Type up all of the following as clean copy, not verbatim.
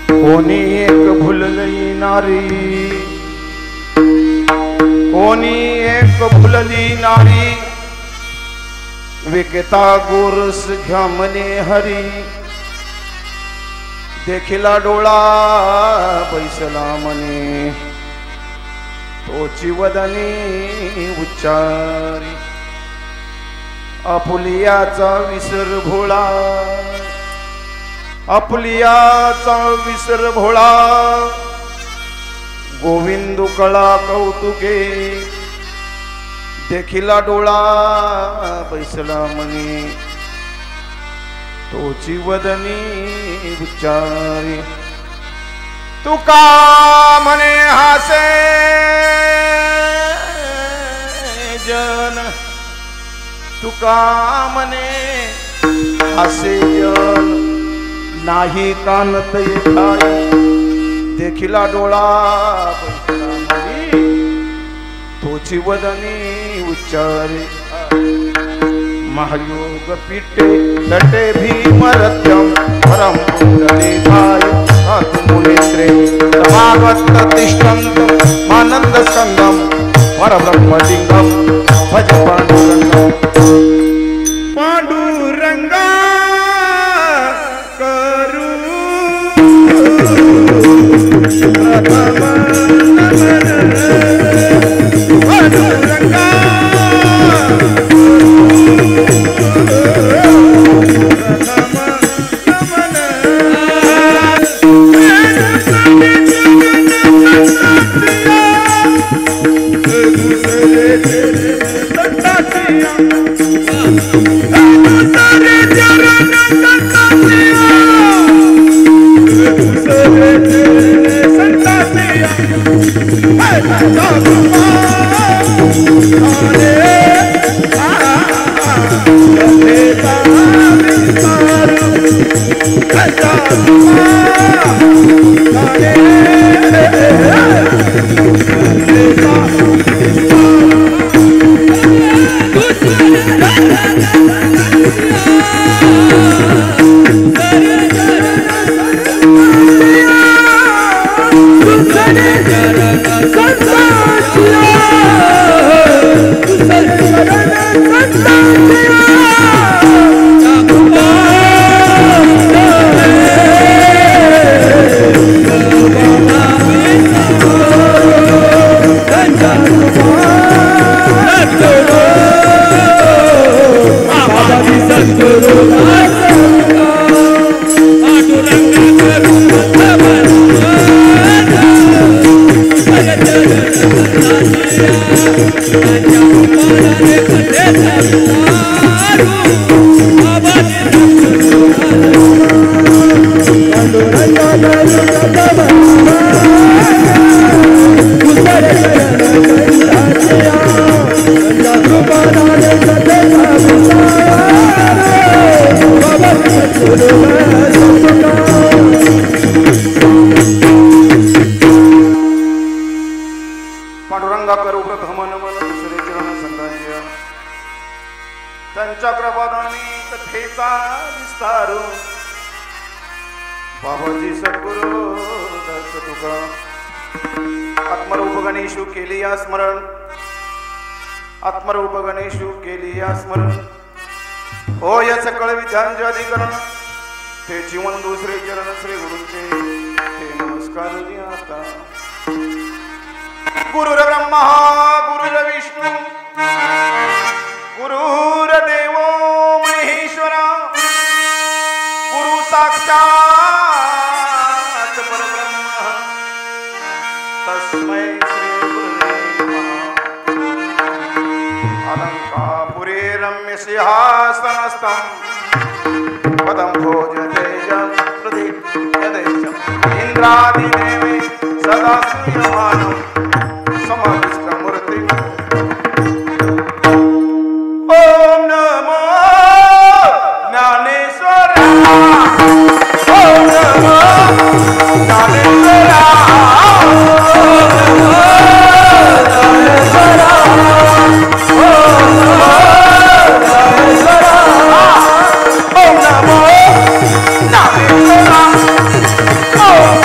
कोणी एक भुलली नारी, कोणी एक भुलली नारी, विकेता गोरस घ्या मने हरी, देखिला डोळा बैसला मने, तोची वदनी उच्चारी, आपुलियाचा विसर भोळा, आपुलियाचा विसर भोळा, गोविंदू कळा कौतुके, देखिला डोळा बैसला मने, तोची वदनी उच्चारी, तुका मने हासे जन, तुका मने हासे जन, नाही कानत येताई, देखिला डोळा बैसला मने, तोची वदनी उच्चारे, महायोग पीठे तटे भीमरथ्यम परम पुंडलीकाय आत्मनेत्रे समागत तिष्ठन्तं आनंद स्कंदं परब्रह्मलिंगं भज पांडुरंगं, पांडुरंगा करू प्रथम पांडुरंगा पांडुरंगा करू प्रथम नमन दुसरे चरण संतांच्या, त्यांच्या कृपादानी कथेचा विस्तार, बाबाजी सद्गुरु दास तुका, आत्मरूप गणेशू केली या स्मरण, आत्मरूप गणेशू केली या स्मरण, हो या सकळ विद्यांचे अधिकरण, ते जीवन दुसरे चरण श्री गुरूंचे, ते नमस्कार आता. गुरुर ब्रह्मा गुरुर विष्णू गुरुर्देव महेश्वरा, गुरु साक्षात परब्रह्म, तस्मै श्री गुरुवे नमः. अलंकापुरे रम्य सिंहासनस्थं पदं भोजते प्रदीप्यदेशं, इंद्रादिदेवे सदा स्तूयमानं समाधिस्थमूर्ति. ओम नमो ज्ञानेश्वरा, ओम नमो ज्ञानेश्वरा, ओम नमो ज्ञानेश्वरा, ओम नमो ज्ञानेश्वरा, ओम नमो ज्ञानेश्वरा, ओम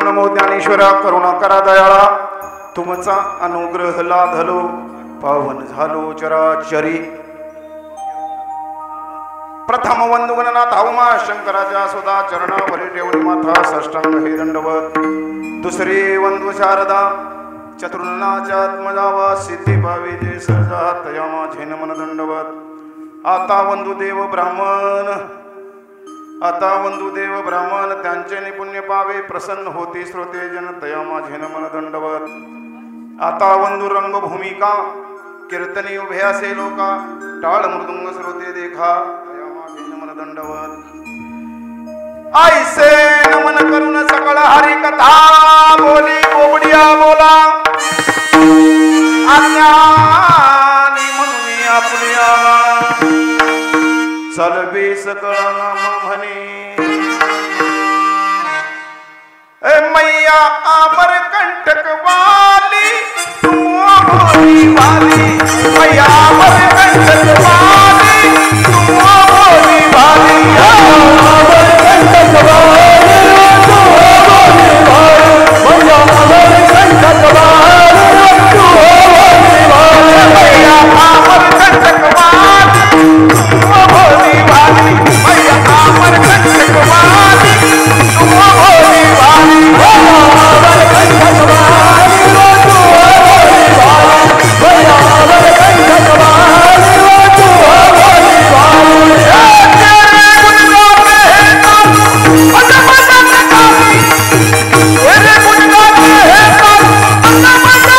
नमो ज्ञानेश्वरा करुणा करा दयाळा तुमचा अनुग्रह लाधलो पावन झालो चराचरी प्रथम वंदुगणनाथ उमा शंकराच्या सुधा चरणावरी ठेवली माथा साष्टांग हे दंडवत दुसरी वंदू शारदा चतुर्नाच्या आत्मजावा सिद्धी पावे जे सर्जा तया माझे नमन दंडवत आता वंदुदेव ब्राह्मण आता वंदुदेव ब्राह्मण त्यांचे निपुण्य पावे प्रसन्न होती श्रोते जन तया माझे नमन दंडवत आता वंदु रंग भूमिका कीर्तनी उभे असे लोका टाळ मृदुंग श्रोते देखा तया माझे नमन दंडवत ऐसे नमन करून सकळ हरी कथा बोली बोबडिया बोला अज्ञानी म्हणून आपल्या चलबे सकळ नाम म्हणे मैया अमर कंटक वाली तू भोली वाली मैया अमर कंटक वाली तू भोली वाली अमर कंटक वाली तू भोली वाली मैया अमर कंटक वाली तू भोली वाली मैया अमर कंटक वाली तू भोली वाली मैया अमर कंटक वाली तू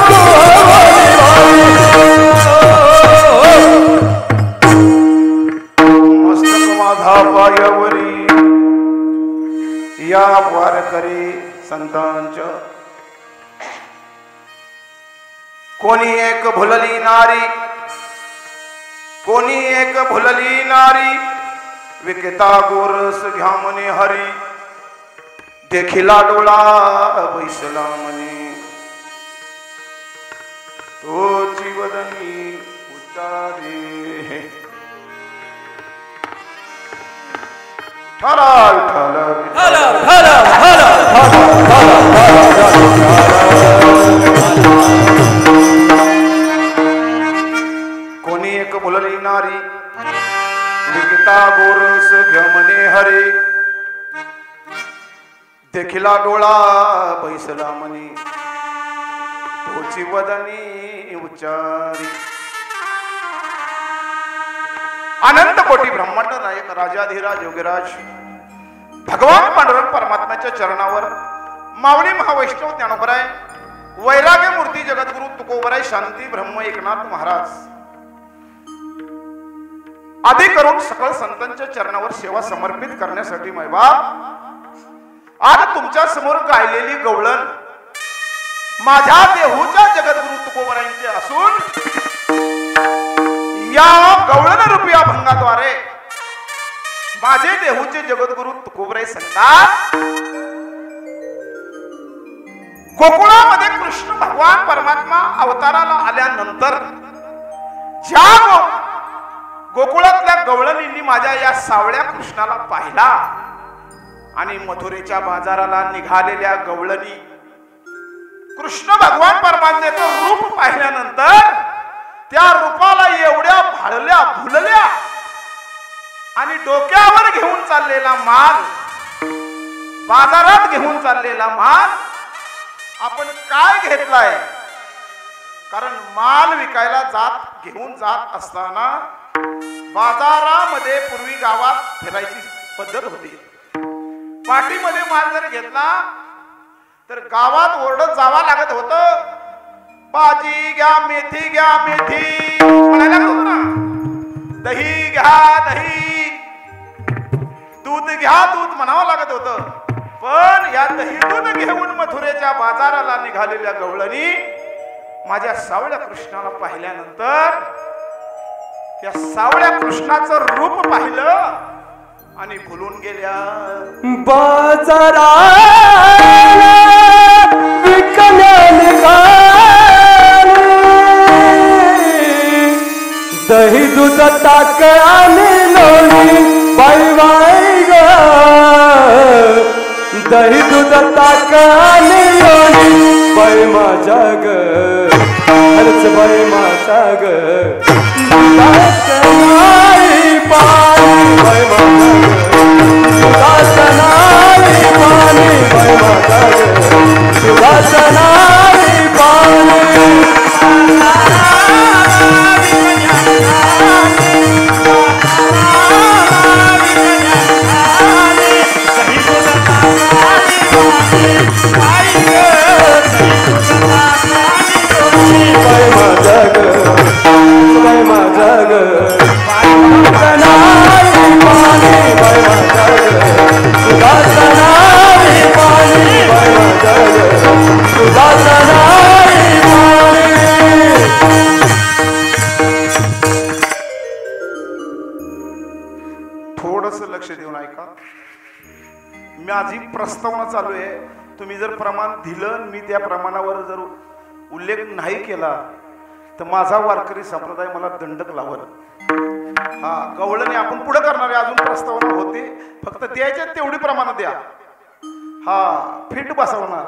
भोली वाली संतांच्या कोणी एक भुलली नारी कोणी एक भुलली नारी विकता गोरस घ्या म्हणे हरी देखिला डोळा बैसला म्हणे तो जीवदनी उच्चारे कोणी एक भुलली नारी विकता गोरस घ्यमने हरे देखिला डोळा बैसला म्हणे तोची वदनी उच्चारी अनंत कोटी ब्रह्मांड नायक राजाधिराज योगीराज भगवान पांडुरंग परमात्म्याच्या चरणावर मावळी महावैष्णव ज्ञानोबराय वैराग्य मूर्ती जगद्गुरु तुकोबराय शांती ब्रह्म एकनाथ महाराज आदी करून सकळ संतांच्या चरणावर सेवा समर्पित करण्यासाठी मैबाप आज तुमच्या समोर गायलेली गवळण माझ्या देहूच्या जगद्गुरु तुकोबरायांचे असून या गवळण रूपी अभंगाद्वारे माझे देहूचे जगद्गुरु तुकोबराय सांगतात गोकुळामध्ये कृष्ण भगवान परमात्मा अवताराला आल्यानंतर ज्या गोकुळातल्या गवळणींनी माझ्या या सावळ्या कृष्णाला पाहिला आणि मथुरेच्या बाजाराला निघालेल्या गवळणी कृष्ण भगवान परमात्म्याचं रूप पाहिल्यानंतर त्या रूपाला एवढ्या भाळल्या भुलल्या आणि डोक्यावर घेऊन चाललेला माल बाजारात घेऊन चाललेला माल आपण काय घेतलाय कारण माल विकायला घेऊन जात असताना बाजारामध्ये पूर्वी गावात फिरायची पद्धत होती पाठीमध्ये माल जर घेतला तर गावात ओरडत जावा लागत होतं भाजी घ्या मेथी म्हणायला लागत होतं ना दही घ्या दही दूध घ्या दूध म्हणावं लागत होतं पण या दही दूध घेऊन मथुरेच्या बाजाराला निघालेल्या गवळणी माझ्या सावळ्या कृष्णाला पाहिल्यानंतर त्या सावळ्या कृष्णाचं रूप पाहिलं आणि भुलून गेल्या बाजारा दही दूध ताक आणि लोणी बाई बाई ग दही दूध ताक आणि लोणी बाई माझ्या ग खर्च बाई माझ्या ग दुधाचनाई पाणी बाई माझ्या ग दुधाचनाई पाणी बाई माझ्या ग दुधाचनाई पाणी थोडस लक्ष देऊन ऐका. माझी प्रस्तावना चालू आहे. तुम्ही जर प्रमाण दिलं, मी त्या प्रमाणावर जर उल्लेख नाही केला तर माझा वारकरी संप्रदाय मला दंडक लावल. हा गवळणी आपण पुढे करणार आहे. अजून प्रस्तावना होते, फक्त द्यायच्या तेवढी प्रमाण द्या. हा फिट बसवणार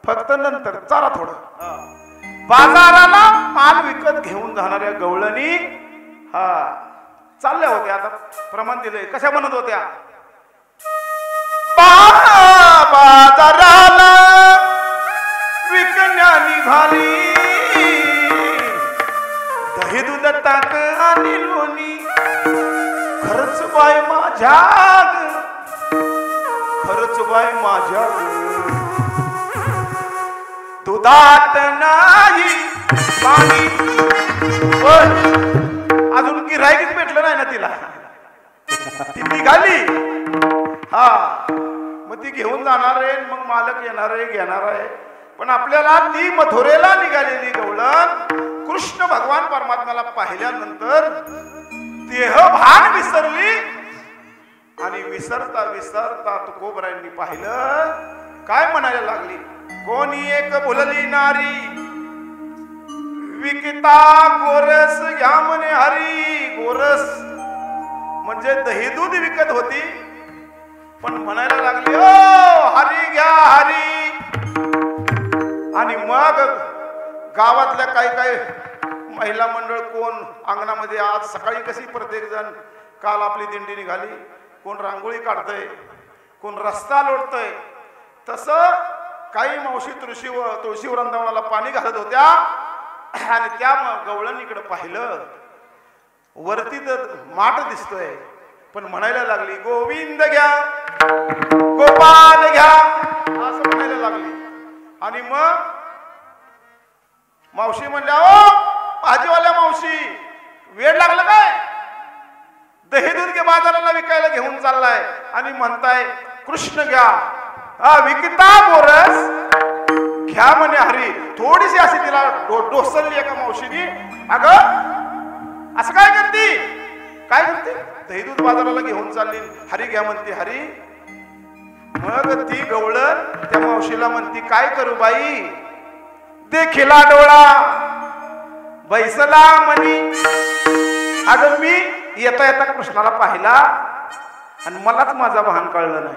फक्त नंतर चारा थोडं. बाजाराला माल विकत घेऊन जाणाऱ्या गवळणी हा चालल्या होत्या. आता प्रमाण दिलंय. कशा म्हणत होत्या? बाजाराला विकण्या निघाली दही दूध ताक आणि लोणी खरंच बाय माझ्या खरंच बाय माझ्या दुधात नाही पाणी. अजून गिऱ्हाईक भेटलं नाही ना तिला. ती निघाली. हा मग ती घेऊन जाणार आहे. मग मालक येणार आहे, घेणार आहे. पण आपल्याला ती मथुरेला निघालेली गवळण कृष्ण भगवान परमात्म्याला पाहिल्यानंतर देहभान विसरली. आणि विसरता विसरता तुकोबरायांनी पाहिलं. काय म्हणायला लागली? कोणी एक बोलली नारी विकिता गोरस घ्या म्हणे हरी. गोरस म्हणजे दही दूध विकत होती, पण म्हणायला लागली ओ हरी घ्या हरी. आणि मग गावातल्या काही काही महिला मंडळ कोण अंगणामध्ये आज सकाळी कशी प्रत्येक जण काल आपली दिंडी निघाली, कोण रांगोळी काढतय, कोण रस्ता लोटतय, तसं काही मावशी तुळशी वृंदावनाला पाणी घालत होत्या. आणि त्या गवळणीकडे पाहिलं, वरती तर माठ दिसतोय, पण म्हणायला लागली गोविंद घ्या गोपाल घ्या असं म्हणायला लागली. आणि मग मावशी म्हणल्या ओ भाजीवाल्या मावशी वेळ लागला काय? दही दूध घे बाजाराला विकायला घेऊन चाललाय आणि म्हणताय कृष्ण घ्या. विकता गोरस घ्या म्हणे हरी. थोडीशी अशी तिला डोसलली एका मावशीनी. अगं असं काय करते? काय करते? दही दूध बाजाराला घेऊन चालली, हरी घ्या म्हणते हरी. मग ती गवळण त्या मावशीला म्हणती काय करू बाई? देखिला डोळा बैसला म्हणी. अगं मी येता येता कृष्णाला पाहिला आणि मलाच माझा भान कळलं नाही.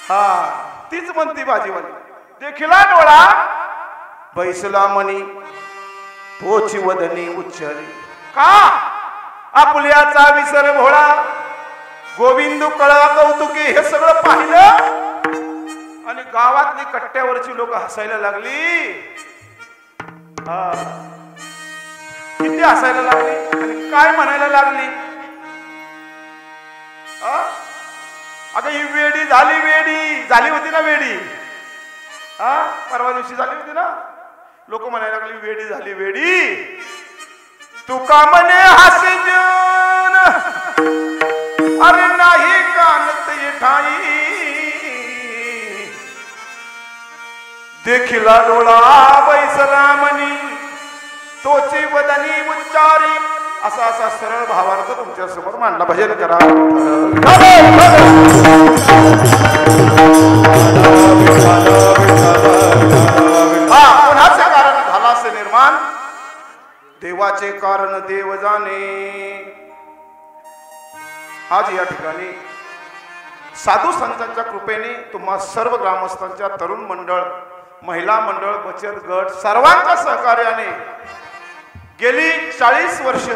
हा तीच म्हणती भाजीवाली. देखिला डोळा बैसला म्हणी तोची वदनी उच्चारी. का आपल्याचा विसर भोळा गोविंद कळा कौतुकी हे सगळं पाहिलं आणि गावातली कट्ट्यावरची लोक हसायला लागली. किती हसायला लागली आणि काय म्हणायला लागली? अगं ही वेडी झाली, वेडी झाली होती ना वेडी. परवा दिवशी झाली होती ना. लोक म्हणायला लागली वेडी झाली वेडी. तू का म्हणे हसे जन अरे नाही कानत ठाई. देखिला डोळा बैसला म्हणी तोची वदनी उच्चारी. असा असा सरळ भावार्थ तुमच्या समोर मांडला. भजन करा. कारण देव जाणे. आज या ठिकाणी साधू संतांच्या कृपेने तुम्हा सर्व ग्रामस्थांच्या तरुण मंडळ, महिला मंडळ, बचत गट सर्वांच्या सहकार्याने गेली 40 वर्ष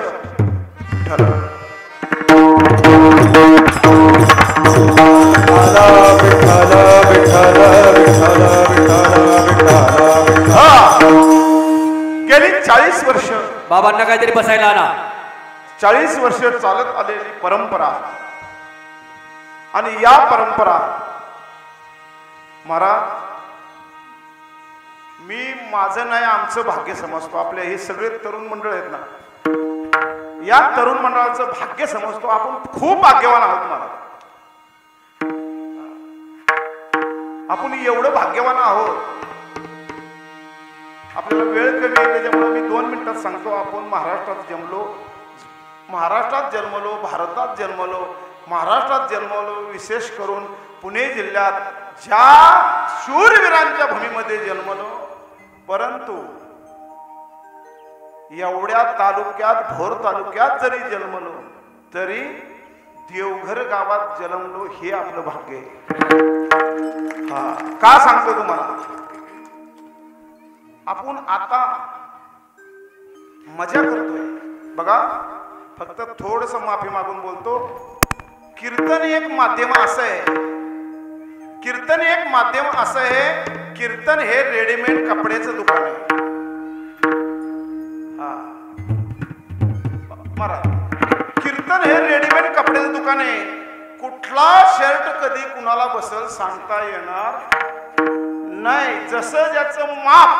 गेली 40 वर्ष बाबांना काहीतरी बसायला आणा. 40 वर्ष चालत आलेली परंपरा आणि या परंपरा महाराज मी माझं नाही आमचं भाग्य समजतो. आपले हे सगळे तरुण मंडळ आहेत ना, या तरुण मंडळाचं भाग्य समजतो. आपण खूप भाग्यवान आहोत महाराज. आपण एवढं भाग्यवान आहोत. आपल्याला वेळ कमी आहे त्याच्यामुळे मी 2 मिनिटात सांगतो. आपण महाराष्ट्रात जन्मलो, भारतात जन्मलो, महाराष्ट्रात जन्मलो. विशेष करून पुणे जिल्ह्यात ज्या शूरवीरांच्या भूमीमध्ये जन्मलो. परंतु एवढ्या तालुक्यात, भोर तालुक्यात जरी जन्मलो तरी देवघर गावात जन्मलो हे आपलं भाग्य आहे. का सांगतो तुम्हाला, आपण आता मजा करतोय बघा. फक्त थोडस माफी मागून बोलतो. कीर्तन एक माध्यम असं आहे, कीर्तन एक माध्यम असं आहे. कीर्तन हे रेडीमेड कपड्याचं दुकान आहे. कीर्तन हे रेडीमेड कपड्याचं दुकान आहे. कुठला शर्ट कधी कुणाला बसल सांगता येणार नाही. जसं ज्याचं माप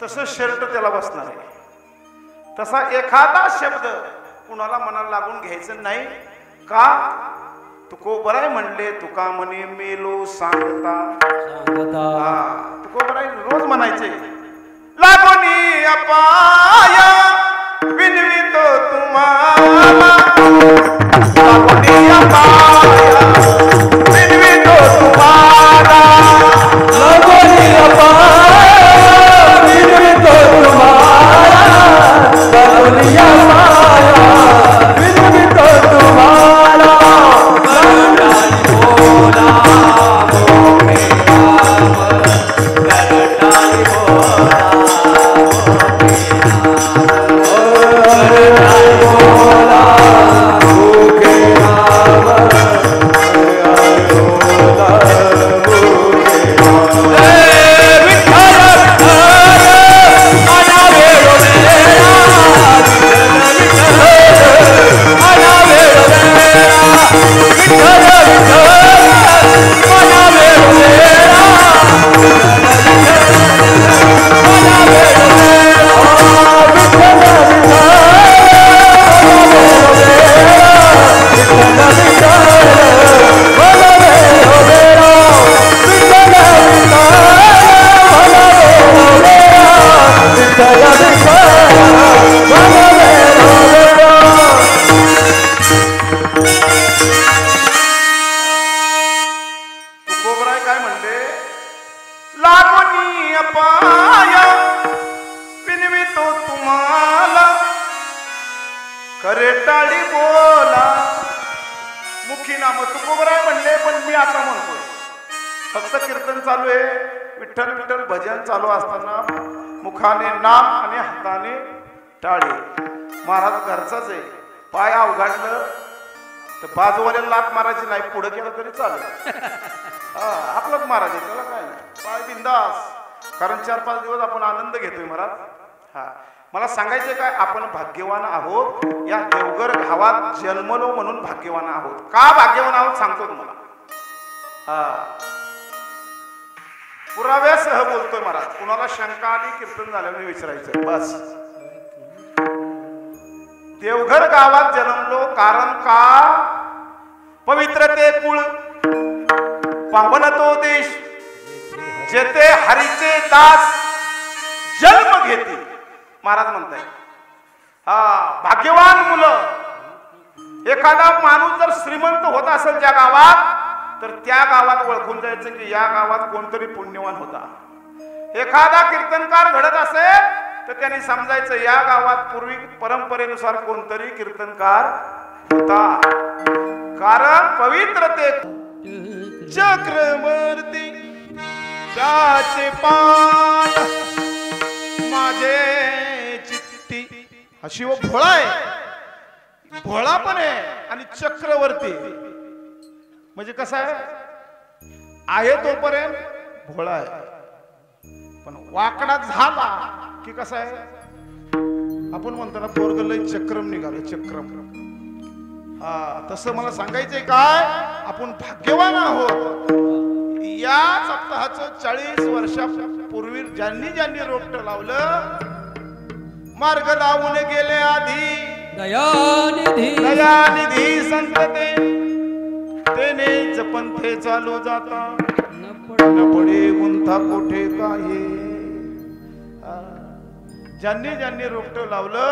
तसं शर्ट त्याला बसणार आहे. तसा एखादा शब्द कुणाला मनाला लागून घ्यायचं नाही. का तुकोबराय म्हणले, तुका म्हणे मेलो सांगता. तुकोबराय रोज म्हणायचे, लागोनी अपाया विनवितो तुम्हाला, लागोनी अपाया विनवितो तुम्हाला, लागोनी अपाया विनवितो तुम्हाला, लागोनी अपाया विनवितो तुम्हाला. खरेटाळी बोला मुखी नाम. तुकोबराय म्हणले पण मी आता म्हणतोय. फक्त कीर्तन चालू आहे, विठ्ठल विठ्ठल भजन चालू असताना मुखाने नाम आणि हाताने टाळी. महाराज घरचाच आहे. पाय अवघडलं तर बाजूवाल्याला लात मारायची नाही, पुढे केलं तरी चालेल. आपलंच मारायचं, त्याला काय नाही. पाय बिंदास. कारण 4-5 दिवस आपण आनंद घेतोय महाराज. मला सांगायचं काय, आपण भाग्यवान आहोत. या देवघर गावात जन्मलो म्हणून भाग्यवान आहोत. का भाग्यवान आहोत सांगतो तुम्हाला. पुराव्यासह बोलतोय महाराज. कुणाला शंका आली कीर्तन झाल्याने विचारायचं बस. देवघर गावात जन्मलो कारण का, पवित्र ते कुळ, पावन तो देश, जेथे हरीचे दास जन्म घेते. महाराज म्हणताय भाग्यवान मुलं. एखादा माणूस जर श्रीमंत होत असेल ज्या गावात, तर त्या गावात ओळखून जायचं की या गावात कोणतरी पुण्यवान होता. एखादा कीर्तनकार घडत असेल तर त्याने समजायचं या गावात पूर्वी परंपरेनुसार कोणतरी कीर्तनकार होता, कारण पवित्र ते चक्रवर्ती त्याचे पान माझे चित्ती. हा शिव भोळा आहे, भोळा पण आहे आणि चक्रवर्ती म्हणजे कसा आहे तोपर्यंत भोळा आहे, पण वाकडा झाला की कसा आहे, आपण म्हणतो ना पोरग लय चक्रम निघालं चक्रम. हा तसं मला सांगायचंय काय, आपण भाग्यवान आहोत. या सप्ताहाचं 40 वर्षापूर्वी ज्यांनी ज्यांनी रोपट लावलं, मार्ग लावून गेले आधी दयानिधी संत तेने जपंथे चालू जाता, न पडे गुंथा कोठे काही. ज्यांनी ज्यांनी रोपट लावलं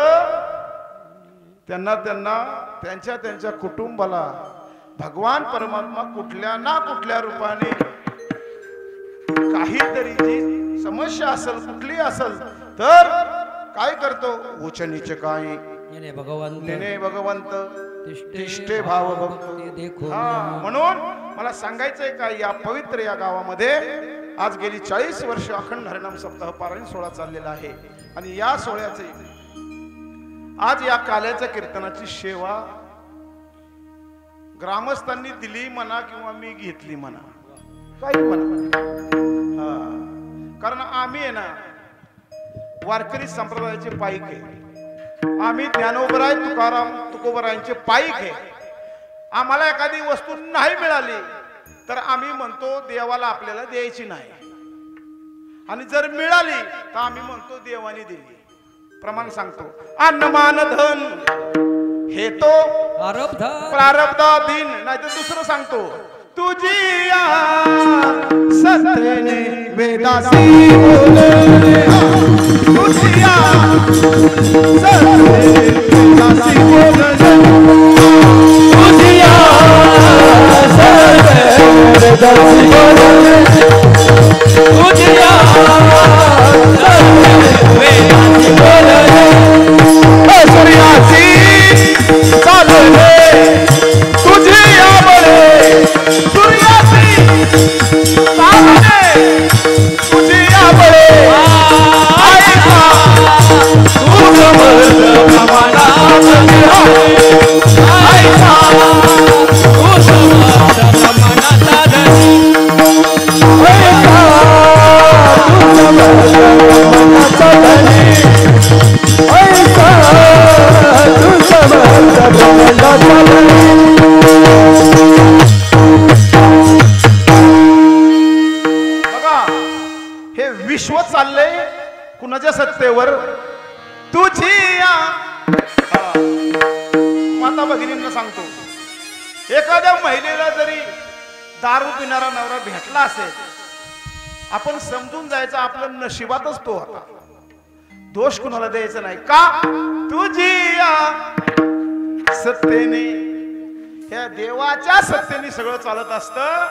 त्यांना त्यांच्या त्यांच्या कुटुंबाला भगवान परमात्मा कुठल्या ना कुठल्या रूपाने काहीतरी जी समस्या असेल कुठली असेल तर काय करतो, उच्च नीच काय भगवंत तिष्ठे भाव भक्त. म्हणून मला सांगायचंय काय, या पवित्र या गावामध्ये आज गेली 40 वर्ष अखंड हरिनाम सप्ताह पारायण सोहळा चाललेला आहे आणि या सोहळ्याचे आज या काल्याच्या कीर्तनाची सेवा ग्रामस्थांनी दिली म्हणा किंवा मी घेतली म्हणा, काही म्हणा. कारण आम्ही आहे ना वारकरी संप्रदायाचे पाईक आहे, आम्ही ज्ञानोबराय तुकाराम तुकोबरायांचे पाईक आहे. आम्हाला एखादी वस्तू नाही मिळाली तर आम्ही म्हणतो देवाला आपल्याला द्यायची नाही, आणि जर मिळाली तर आम्ही म्हणतो देवाने दिली. प्रमाण सांगतो, अन्नमान धन हे तो प्रारब्धाधीन, नाही तर दुसरं सांगतो, तुझी सत्रेने वेदासी बोलले, तुझी सत्रेने वेदासी बोलले, तुझी सत्रेने वेदासी बोलले, तुझी वेदासी बोलले, सूर्याची चालले तुझी याबळे, सूर्याची चालले तुझी याबळे, ऐका तू समर्थ प्रमाणात ऐका तू समर्थ प्रमाणात ऐका तू समर्थ बघा हे विश्व चाललंय कुणाच्या सत्तेवर, तुझी माता भगिनींना सांगतो, एखाद्या महिलेला जरी दारू पिणारा नवरा भेटला असेल, आपण समजून जायचं आपलं नशिबातच तो होता, दोष कुणाला द्यायचा नाही. का, तुझी सत्तेने, ह्या देवाच्या सत्तेने सगळं चालत असतं.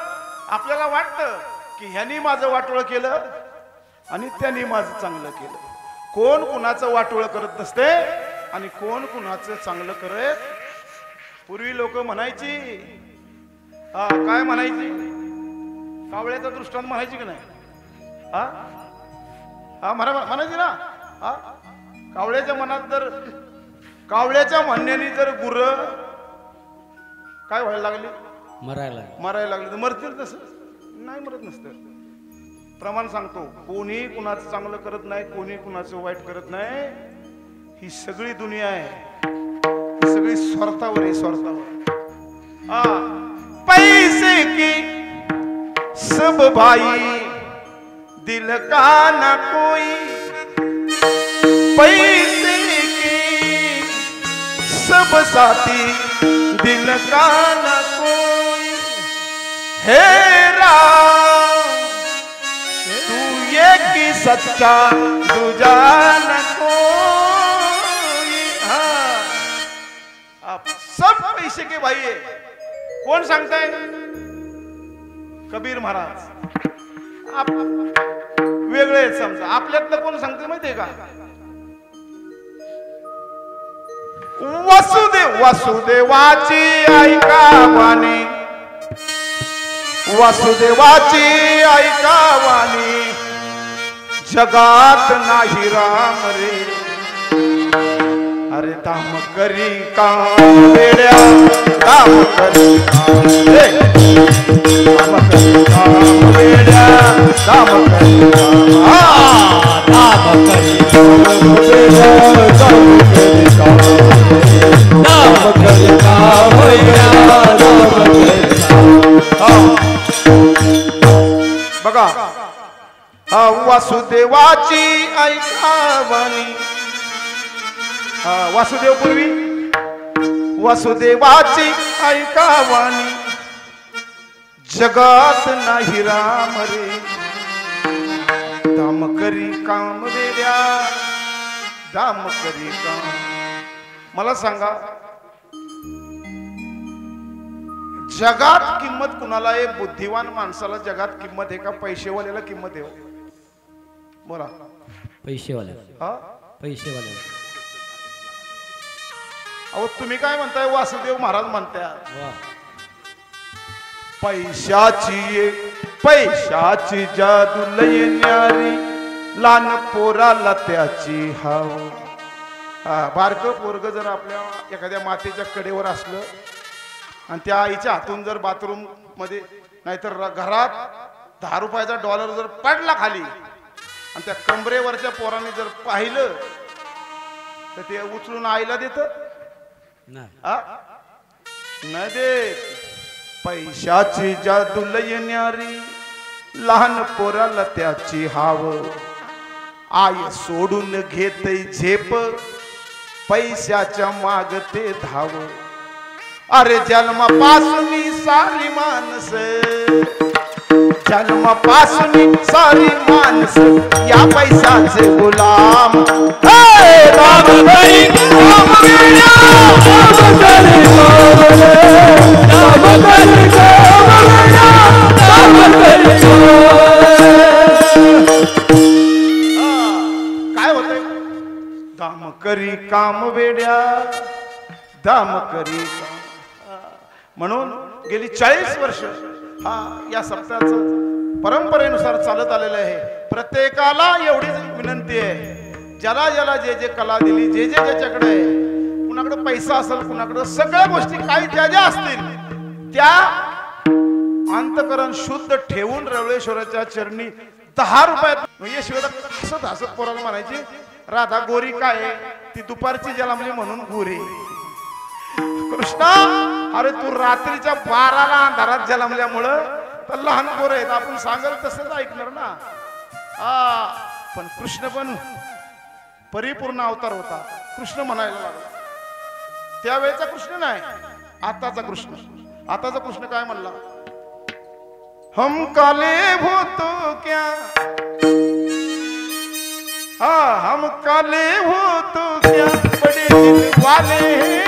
आपल्याला वाटतं की ह्यानी माझं वाटोळ केलं आणि त्यांनी माझं चांगलं केलं. कोण कुणाचं वाटोळ करत नसते आणि कोण कुणाचं चांगलं करत. पूर्वी लोक म्हणायची, काय म्हणायची, कावळ्याचा दृष्टांत म्हणायची की नाही, म्हणायची ना. कावळ्याच्या मनात जर, कावळ्याच्या म्हणण्याने जर गुर काय व्हायला लागले, मरायला लागले तर मरतील. तसं नाही, मरत नसतं. प्रमाण सांगतो, कोणी कुणाचं चांगलं करत नाही, कोणी कुणाचं वाईट करत नाही. ही सगळी दुनिया आहे, ही सगळी स्वार्थावर आहे, स्वार्थावर. पैसे की सब भाई दिल का ना कोई, पैसे की सब साथी दिल का ना कोई, हे राम तू एक ही सच्चा दूजा न कोई. आप सब पैसे के भाई है. कोण सांगताय? कबीर महाराज. आप वेगळे समजा. आपल्यातलं कोण सांगते माहितीये का? वासुदेवाची ऐका वाणी, वासुदेवाची ऐका वाणी, जगात नाही राम रे. अरे दाम करी काम वेड्या, दाम करी काम रे, दाम करी काम वेड्या, दाम करी काम, दाम करी काम वेड्या, दाम करी काम, दाम करी काम वेड्या, दाम करी काम. बघा वासुदेवाची ऐका वाणी, वासुदेव पूर्वी वासुदेवाची ऐका वाणी, जगात नाही राम रे. दाम करी काम वेड्या, दाम करी काम. मला सांगा जगात किंमत कुणाला आहे? बुद्धिवान माणसाला जगात किंमत आहे का पैसेवाल्याला किंमत आहे? बोला. पैसेवाले. हा पैसेवाले. अहो तुम्ही काय म्हणताय? वासुदेव महाराज म्हणतात पैशाची जादू लय न्यारी, लहान पोराला त्याची हाव. बारक पोरग जर आपल्या एखाद्या मातेच्या कडेवर असलं आणि त्या आईच्या हातून जर बाथरूम मध्ये नाहीतर घरात 10 रुपयाचा डॉलर जर पडला खाली आणि त्या कमरेवरच्या पोराने जर पाहिलं तर ते उचलून आईला देत नाही दे. पैशाची जादू लय न्यारी, लहान पोराला त्याची हाव. आय सोडून घेतय झेप, पैशाच्या मागते धाव. अरे जन्मापासून सारी माणस, जन्मापासून सारी माणस या पैशाचे गुलाम. दाम करी काम वेड्या, दाम करी काम रे, दाम करी काम वेड्या, दाम करी काम. काय होतंय? दाम करी काम वेड्या, दाम करी काम. म्हणून गेली 40 वर्ष या सप्ताहाचं परंपरेनुसार चालत आलेलं आहे. प्रत्येकाला एवढीच विनंती आहे, ज्याला ज्याला जे जे कला दिली, जे जे ज्याच्याकडे आहे, कुणाकडे पैसा असेल, कुणाकडे सगळ्या गोष्टी काही ज्या ज्या असतील त्या अंतकरण शुद्ध ठेवून रवळेश्वराच्या चरणी 10 रुपयात यशोदा हसत हसत पोराला म्हणायची, राधा गोरी काय ती दुपारची जन्मली म्हणून गोरी. कृष्णा अरे तू रात्रीच्या 12ला अंधारात जन्मल्यामुळं तर लहान पोरं आहेत, आपण सांगाल तसंच ऐकणार ना. पण कृष्ण पण परिपूर्ण अवतार होता. कृष्ण म्हणायला लागला. त्यावेळेचा कृष्ण नाही, आताचा कृष्ण. आताचा कृष्ण काय म्हणला? हम काले हो तो क्या, हम काले हो तो क्या, बड़े दिल वाले हैं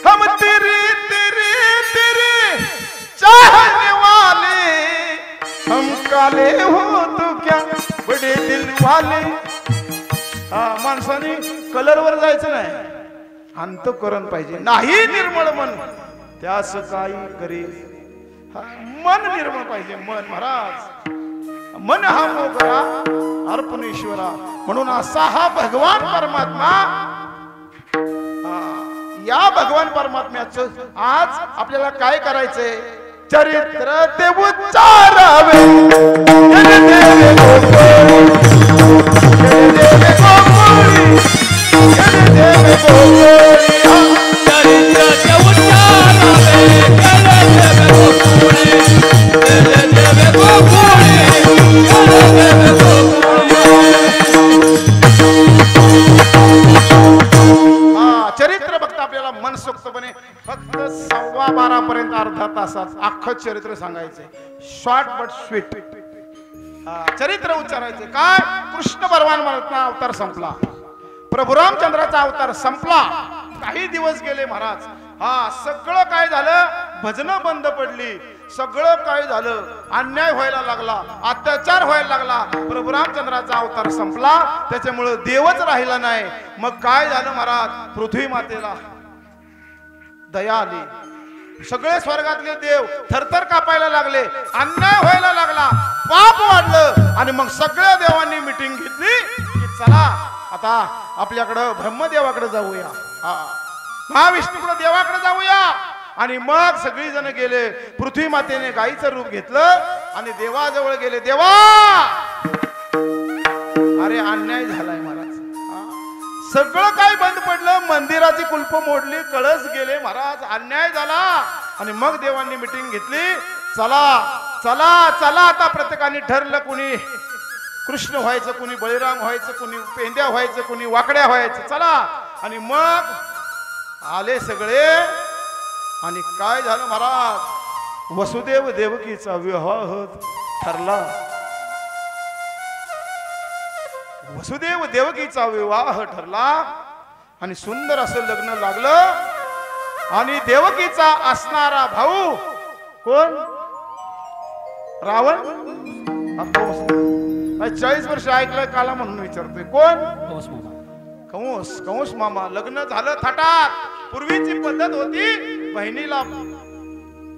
हम, तेरे तेरे तेरे चाहने वाले. हम काले हो तो क्या, बड़े दिल वाले. माणसाने कलरवर जायचं नाही, अंतःकरण पाहिजे. नाही निर्मळ मन त्यास काही करे. मन निर्मळ पाहिजे. मन महाराज, मन हा मोगरा अर्पण ईश्वरा. म्हणून असा हा भगवान परमात्मा, या भगवान परमात्म्याचं आज आपल्याला काय करायचंय? चरित्र ते उच्चारावे. चरित्र बघता आपल्याला मनसोक्तपणे फक्त 12:15 पर्यंत अर्धा तासात अख्खं चरित्र सांगायचंय. शॉर्ट बट स्वीट चरित्र उच्चारायचे. काय? कृष्ण परमात्म्याचा अवतार संपला, प्रभू रामचंद्राचा अवतार संपला. काही दिवस गेले महाराज. सगळं काय झालं? भजनं बंद पडली, सगळं काय झालं, अन्याय व्हायला लागला, अत्याचार व्हायला लागला, प्रभू रामचंद्राचा अवतार संपला, त्याच्यामुळे देवच राहिला नाही. मग काय झालं महाराज, पृथ्वी मातेला दया आली, सगळे स्वर्गातले देव थरथर कापायला लागले, अन्याय व्हायला लागला, पाप वाढलं, आणि मग सगळ्या देवांनी मिटिंग घेतली की चला आता आपल्याकडं ब्रह्मदेवाकडे जाऊया, महाविष्णूकडे देवाकडे जाऊया. आणि मग सगळी जण गेले, पृथ्वी मातेने गाईचं रूप घेतलं आणि देवाजवळ गेले. देवा, अरे अन्याय झालाय महाराज, सगळं काय बंद पडलं, मंदिराची कुलप मोडली, कळस गेले महाराज, अन्याय झाला. आणि मग देवांनी मिटिंग घेतली, चला चला चला आता प्रत्येकाने ठरलं, कुणी कृष्ण व्हायचं, कुणी बळीराम व्हायचं, कुणी पेंड्या व्हायचं, कुणी वाकड्या व्हायचं, चला. आणि मग आले सगळे, आणि काय झालं महाराज, वसुदेव देवकीचा विवाह ठरला. वसुदेव देवकीचा विवाह ठरला आणि सुंदर असं लग्न लागलं. आणि देवकीचा असणारा भाऊ कोण, रावण. 40 वर्ष ऐकलंय काला म्हणून विचारतोय, कोण, कंस. कंस मामा. लग्न झालं थाटात. पूर्वीची पद्धत होती, बहिणीला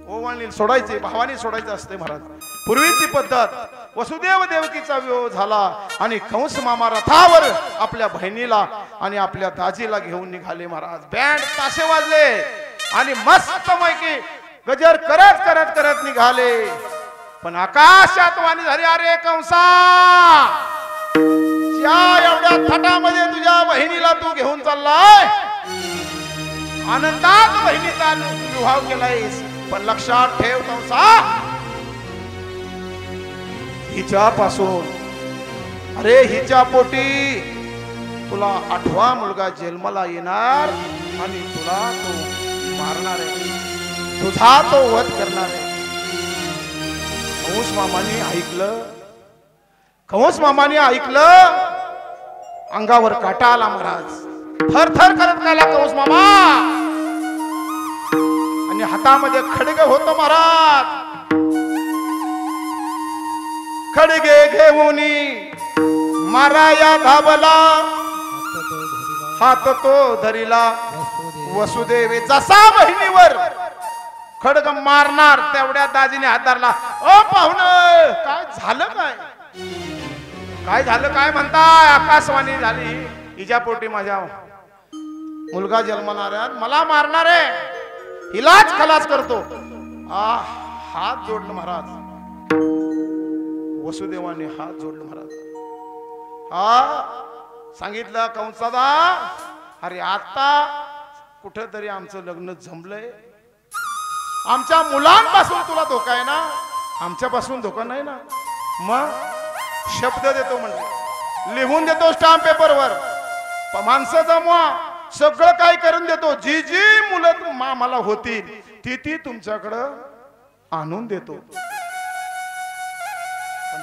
ओवाळणी सोडायची, भावानी सोडायचं असते महाराज, पूर्वीची पद्धत. वसुदेव देवकीचा विवाह झाला आणि कंस मामा रथावर आपल्या बहिणीला आणि आपल्या दाजीला घेऊन निघाले महाराज. बँड ताशे वाजले आणि मस्त पैकी गजर करत करत करत निघाले. पण आकाशात वाणी झाली, अरे कंसा, या एवढ्या थाटामध्ये तुझ्या बहिणीला तू घेऊन चाललाय, आनंदात बहिणीचा विवाह केलायस, पण लक्षात ठेव कंसा, हिच्यापासून, अरे हिच्या पोटी तुला 8वा मुलगा जन्माला येणार आणि तुला तो मारणार आहे, तुझा तो वध करणार आहे. कंस मामाने ऐकलं, कंस मामाने ऐकलं, अंगावर काटा आला महाराज, थर थर करत गेला कंस मामा. आणि हातामध्ये खडग होत महाराज. खडगे घेऊनी माराया धाबला, हात तो धरिला वसुदेवे. जसा बहिणीवर खडग मारणार तेवढ्या दाजीने हात धरला. ओ पाहुण, काय झालं, काय काय झालं, काय म्हणताय. आकाशवाणी झाली, हिच्या पोटी माझ्या मुलगा जन्मणार आहे, मला मारणार आहे, हिलाच खलास करतो. हात जोडलं महाराज, वसुदेवाने हात जोडलं महाराज. सांगितलं कंसादा, अरे आता कुठंतरी आमचं लग्न जमलंय, आमच्या मुलांपासून तुला धोका आहे ना, आमच्यापासून धोका नाही ना. मग शब्द देतो म्हणजे लिहून देतो स्टॅम्प पेपरवर, माणसं जमवा, सगळं काय करून देतो, जी जी मुलं मला होतील ती ती तुमच्याकडं आणून देतो.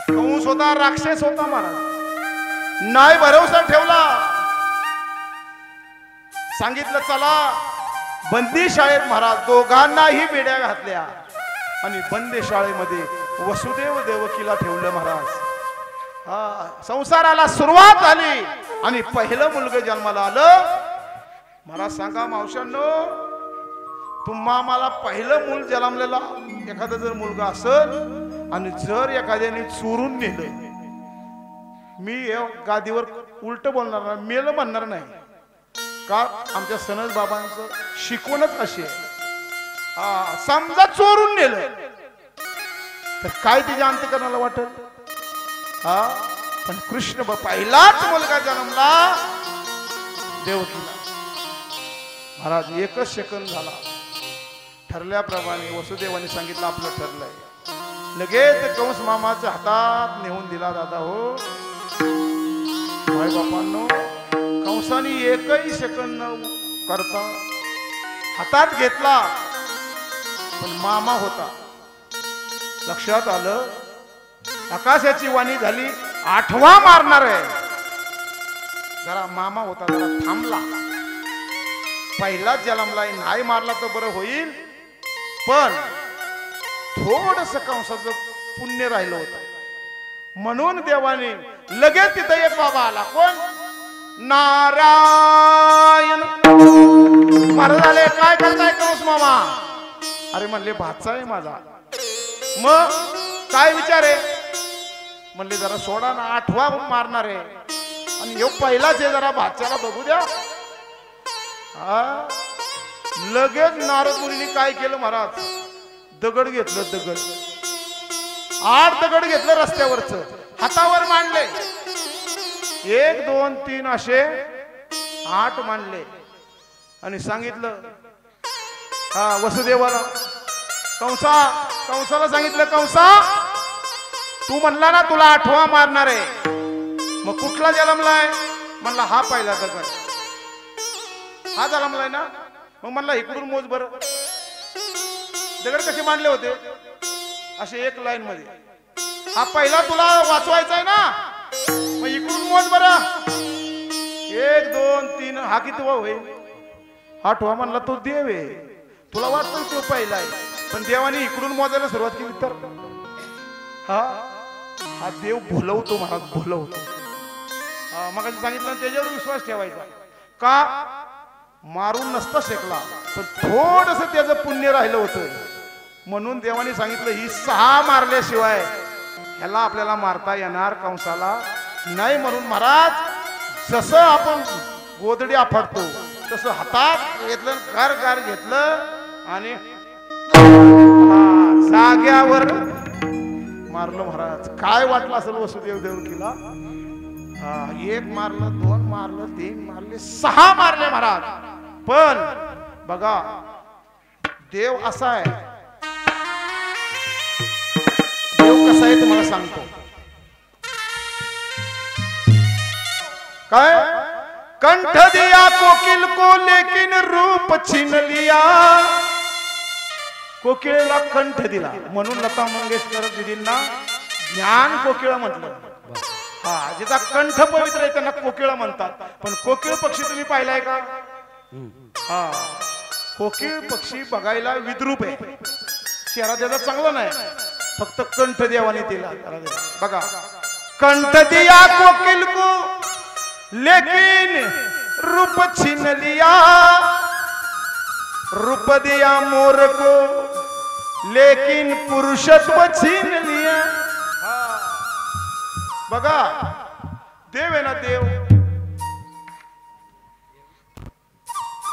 कंस होता, राक्षस होता महाराज, नाही भरोसा ठेवला. सांगितलं चला बंदी शाळेत महाराज, दोघांनाही बेड्या घातल्या आणि बंदी शाळेमध्ये वसुदेव देवकीला ठेवलं महाराज. संसाराला सुरुवात झाली आणि पहिलं मुलगा जन्माला आलं. मला सांगा मावशांनो, तुम्हा मला पहिलं मूल जन्मलेला एखादा जर मुलगा असेल आणि जर एखाद्याने चोरून नेलं, मी गादीवर उलट बोलणार नाही, मेलं म्हणणार नाही का. आमच्या सनद बाबांचं शिकवणच अशी आहे, समजा चोरून नेलं तर काय तिच्या अंतकरणाला वाटत. पण कृष्ण पहिलाच मुलगा जन्मला देवकीला महाराज, एकच सेकंद झाला. ठरल्याप्रमाणे वसुदेवाने सांगितलं आपलं ठरलंय. लगेच कंस मामाच्या हातात नेऊन दिला. दादा हो भाई बापांनो, कंसाने एकही सेकंद न करता हातात घेतला, पण मामा होता. लक्षात आलं, आकाशाची वाणी झाली, 8वा मारणार आहे. जरा मामा होता, जरा थांबला. पहिलाच जन्मला, नाही मारला तर बरं होईल. पण थोडस कंसाचं पुण्य राहिलं होतं म्हणून देवाने लगेच तिथं एक बाबा आला. कोण? नारायण. महाराज आले. काय करताय कंस मामा? अरे म्हणले भाचा आहे माझा. मग काय विचार आहे? म्हणले जरा सोडा ना, 8वा मारणार आहे आणि ह्यो पहिलाच आहे, जरा भाच्याला बघू द्या. लगेच नारद मुनींनी काय केलं महाराज? दगड घेतलं. दगड 8 दगड घेतलं रस्त्यावरच, हातावर मांडले. 1 2 3 असे 8 मांडले आणि सांगितलं वसुदेवाला, कंसाला सांगितलं, कंसा तू म्हणला ना तुला 8वा मारणार आहे, मग कुठला जन्मलाय? म्हणला हा पहिला दगड. हा जन्मलाय ना? मग म्हणला इकडून मोज बर. दगड कसे मांडले होते? असे एक लाईन मध्ये. हा पहिला तुला वाचवायचा आहे ना, मग इकडून मोज बर. 1 2 3. हा किती होईल? 8वा. म्हणला तो देव आहे, तुला वाटतं तो पहिला आहे, पण देवाने इकडून मोजायला सुरुवात केली तर हा देव भुलवतो महाराज, भुलवतो. मग सांगितलं त्याच्यावर विश्वास ठेवायचा. का? मारून नसता शेकला, पण थोडस त्याचं पुण्य राहिलं होतं म्हणून देवाने सांगितलं ही 6 मारल्याशिवाय ह्याला आपल्याला मारता येणार कंसाला नाही. म्हणून महाराज जसं आपण गोदडी आपटतो तसं हातात घेतलं, गार गार घेतलं आणि जाग्यावर मारलं महाराज. काय वाटलं असेल वसुदेव देवकीला? 1 मारलं, 2 मारलं, 3 मारले, 6 मारले महाराज. पण बघा देव असा आहे, देव कसा आहे तुम्हाला सांगतो. काय? कंठ दिया कोकिल को लेकिन रूप छीन लिया. कोकिळेला कंठ दिला म्हणून लता मंगेशकर दीदींना ज्ञान कोकिळा म्हटलं. जिचा कंठ पवित्र आहे त्यांना कोकिळा म्हणतात. पण कोकिळ पक्षी तुम्ही पाहिलाय का? कोकिळ पक्षी बघायला विद्रूप आहे, चेहरा त्याचा चांगला नाही, फक्त कंठ देवाने दिला. बघा, कंठ दिया कोकिल को लेकिन रूप छीन लिया, रूप दिया मोर को लेकिन पुरुषत्व छीन लिया. बघा देव आहे ना, देव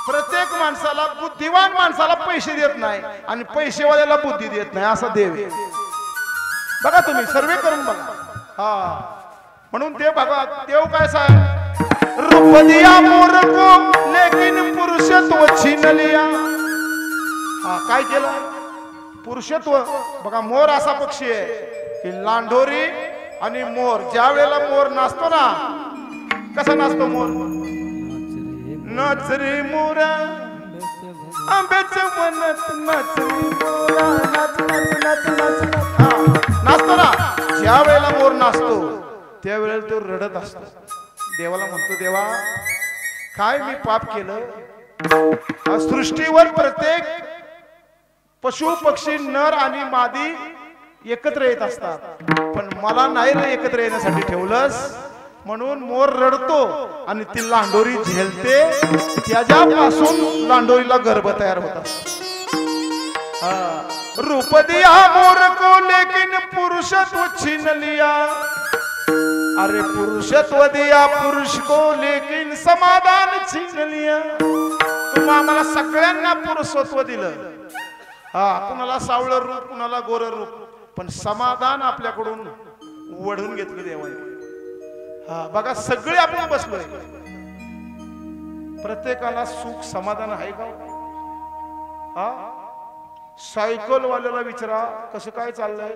प्रत्येक माणसाला, बुद्धिवान माणसाला पैसे देत नाही आणि पैसेवाल्याला बुद्धी देत नाही, असा देव आहे. बघा तुम्ही सर्वे करून बघा. म्हणून देव बघा, देव काय सांग, रूप दिया मोर को लेकिन पुरुषत्व छीन लिया. काय केलं? पुरुषत्व. बघा मोर असा पक्षी आहे की लांडोरी आणि मोर, ज्या वेळेला मोर नाचतो ना, कसा नाचतो मोर? नाचरी मोरा आंब्याच्या वनात नाचरी मोरा, नाच नाच नाच नाच नाचतो ना. ज्या वेळेला मोर नाचतो त्यावेळेला तो रडत असतो. देवाला म्हणतो, देवा काय मी पाप केलं? सृष्टीवर प्रत्येक पशु पक्षी नर आणि मादी एकत्र येत असतात, पण मला नाही रे एकत्र येण्यासाठी ठेवलंस. म्हणून मोर रडतो आणि ती लांडोरी झेलते, त्याच्यापासून लांडोरीला गर्भ तयार होत असतो. रूप दिया मोर को लेकिन पुरुषत्व छीन लिया. अरे पुरुषत्व दिया पुरुष को लेकिन समाधान छीन लिया. तुम्ही आम्हाला सगळ्यांना पुरुषत्व दिलं, कुणाला सावळं रूप, कुणाला गोर रूप, पण समाधान आपल्याकडून वढून घेतलं देवाने. बघा सगळे आपण बसलोय, प्रत्येकाला सुख समाधान आहे का? सायकल वाल्याला विचारा कसं काय चाललंय,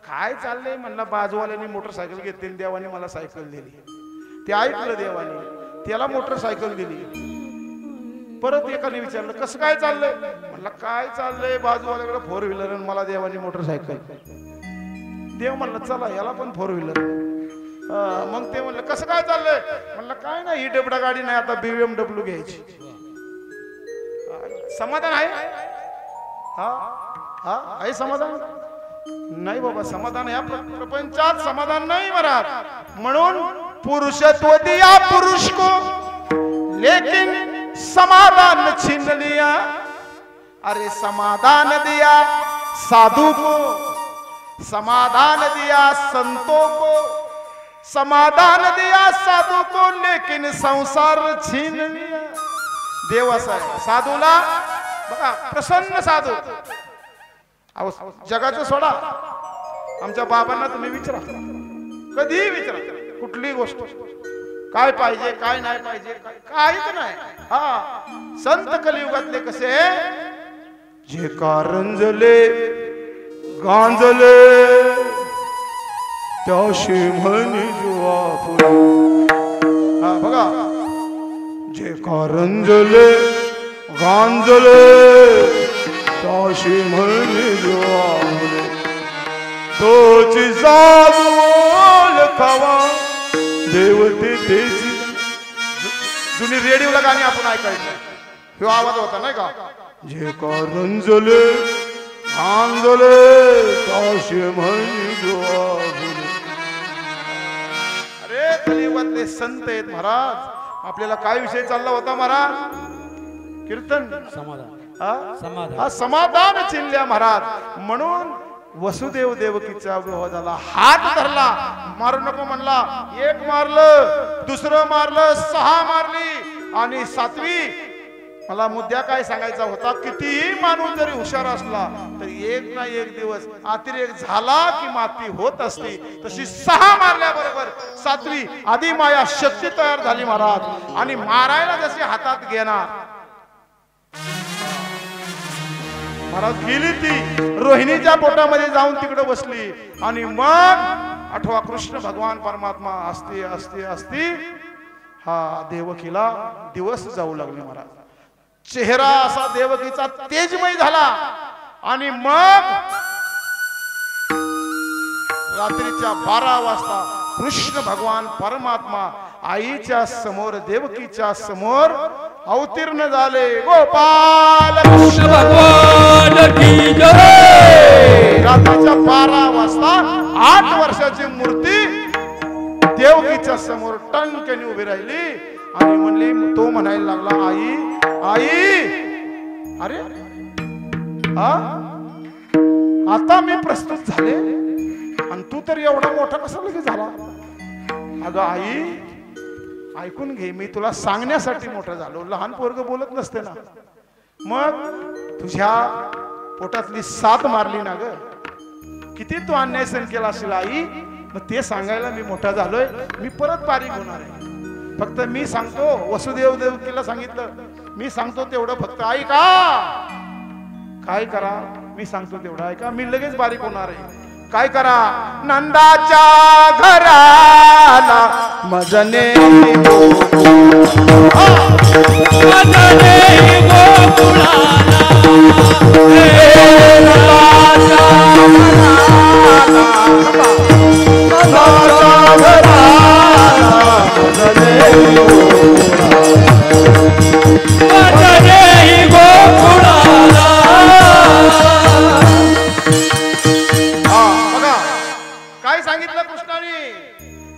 काय चाललंय? म्हणला बाजूवाल्याने मोटरसायकल घेतली, देवाने मला सायकल दिली. ते ऐकलं देवाने, त्याला मोटरसायकल दिली. परत एकाने विचारलं कसं काय चाललंय? म्हणला काय चाललंय, बाजूवाल्याकडे 4 व्हीलर आणि मला देवाने मोटरसायकल. देव म्हणलं चला याला पण 4 व्हीलर. मग ते म्हणलं कसं काय चाललंय? म्हणलं काय नाही, ही डबडा गाडी नाही, आता BMW घ्यायची. समाधान आहे. हा आहे समाधान नाही बाबा, समाधान या प्रपंचात समाधान नाही महाराज. म्हणून पुरुषत्व दिया पुरुष को लेकिन समाधान छीन लिया. अरे समाधान दिया साधु को, समाधान दिया संतों को, समाधान दिया साधु को, लेकिन संसार छीन लिया. देव असा आहे साधूला बघा, प्रसन्न साधू. अहो जगाचं सोडा, आमच्या बाबांना तुम्ही विचारा, कधीही विचारा कुठली गोष्ट, काय पाहिजे काय नाही पाहिजे, काहीच नाही. हा संत कलियुगातले कसे, जे कारंजले गांजले त्याशी म्हणे जुवा. हा बघा, जे कारंजले गांजले त्याशी म्हणे जुवा, तोची साधू खावा देवते तेची. जुनी रेडिओला गाणी आपण ऐकायचं, तो आवाज होता नाही का, जे कारंजले गांजले त्याशी म्हणे जुवा. अरे कलियुगातले संत आहेत महाराज. आपल्याला काय विषय चालला होता महाराज? कीर्तन समाधान. हा समाधान चिनल्या महाराज. म्हणून वसुदेव देवकीचा विवाह झाला. हात धरला, मारू नको म्हणला. एक मारलं, दुसरं मारलं, 6 मारली आणि 7वी. मला मुद्दा काय सांगायचा होता, कितीही माणूस जरी हुशार असला तरी एक ना एक दिवस अतिरेक झाला की माती होत असते. तशी 6 मारल्याबरोबर 7वी आधी माया शक्ती तयार झाली महाराज. आणि मारायला जशी हातात घेणार महाराज, गेली ती रोहिणीच्या पोटामध्ये जाऊन तिकडे बसली. आणि मग 8वा कृष्ण भगवान परमात्मा असते असते असते हा देवकीला दिवस जाऊ लागले महाराज. चेहरा असा देवकीचा तेजमय झाला. आणि मग रात्रीच्या 12 वाजता कृष्ण भगवान परमात्मा आईच्या समोर, देवकीच्या समोर अवतीर्ण झाले. गोपाल कृष्ण भगवान की जय. रात्रीच्या 12 वाजता 8 वर्षाची मूर्ती देवकीच्या समोर टंकनी उभी राहिली. आणि म्हणली, तो म्हणायला लागला, आई आई, अरे आता मी प्रस्तुत झाले आणि तू तर एवढा मोठा कसा लगेच झाला? अगं आई ऐकून घे, मी तुला सांगण्यासाठी मोठा झालो. लहान पोरग बोलत नसते ना. मग तुझ्या पोटातली 7 मारली ना ग, किती तू अन्याय सहन केला असेल आई. मग ते सांगायला मी मोठा झालोय. मी परत बारीक होणार आहे. फक्त मी सांगतो, वसुदेव देवकीला सांगितलं, मी सांगतो तेवढं फक्त ऐका. काय करा मी सांगतो तेवढं ऐका, मी लगेच बारीक होणार आहे. काय करा, नंदाच्या घराला मजने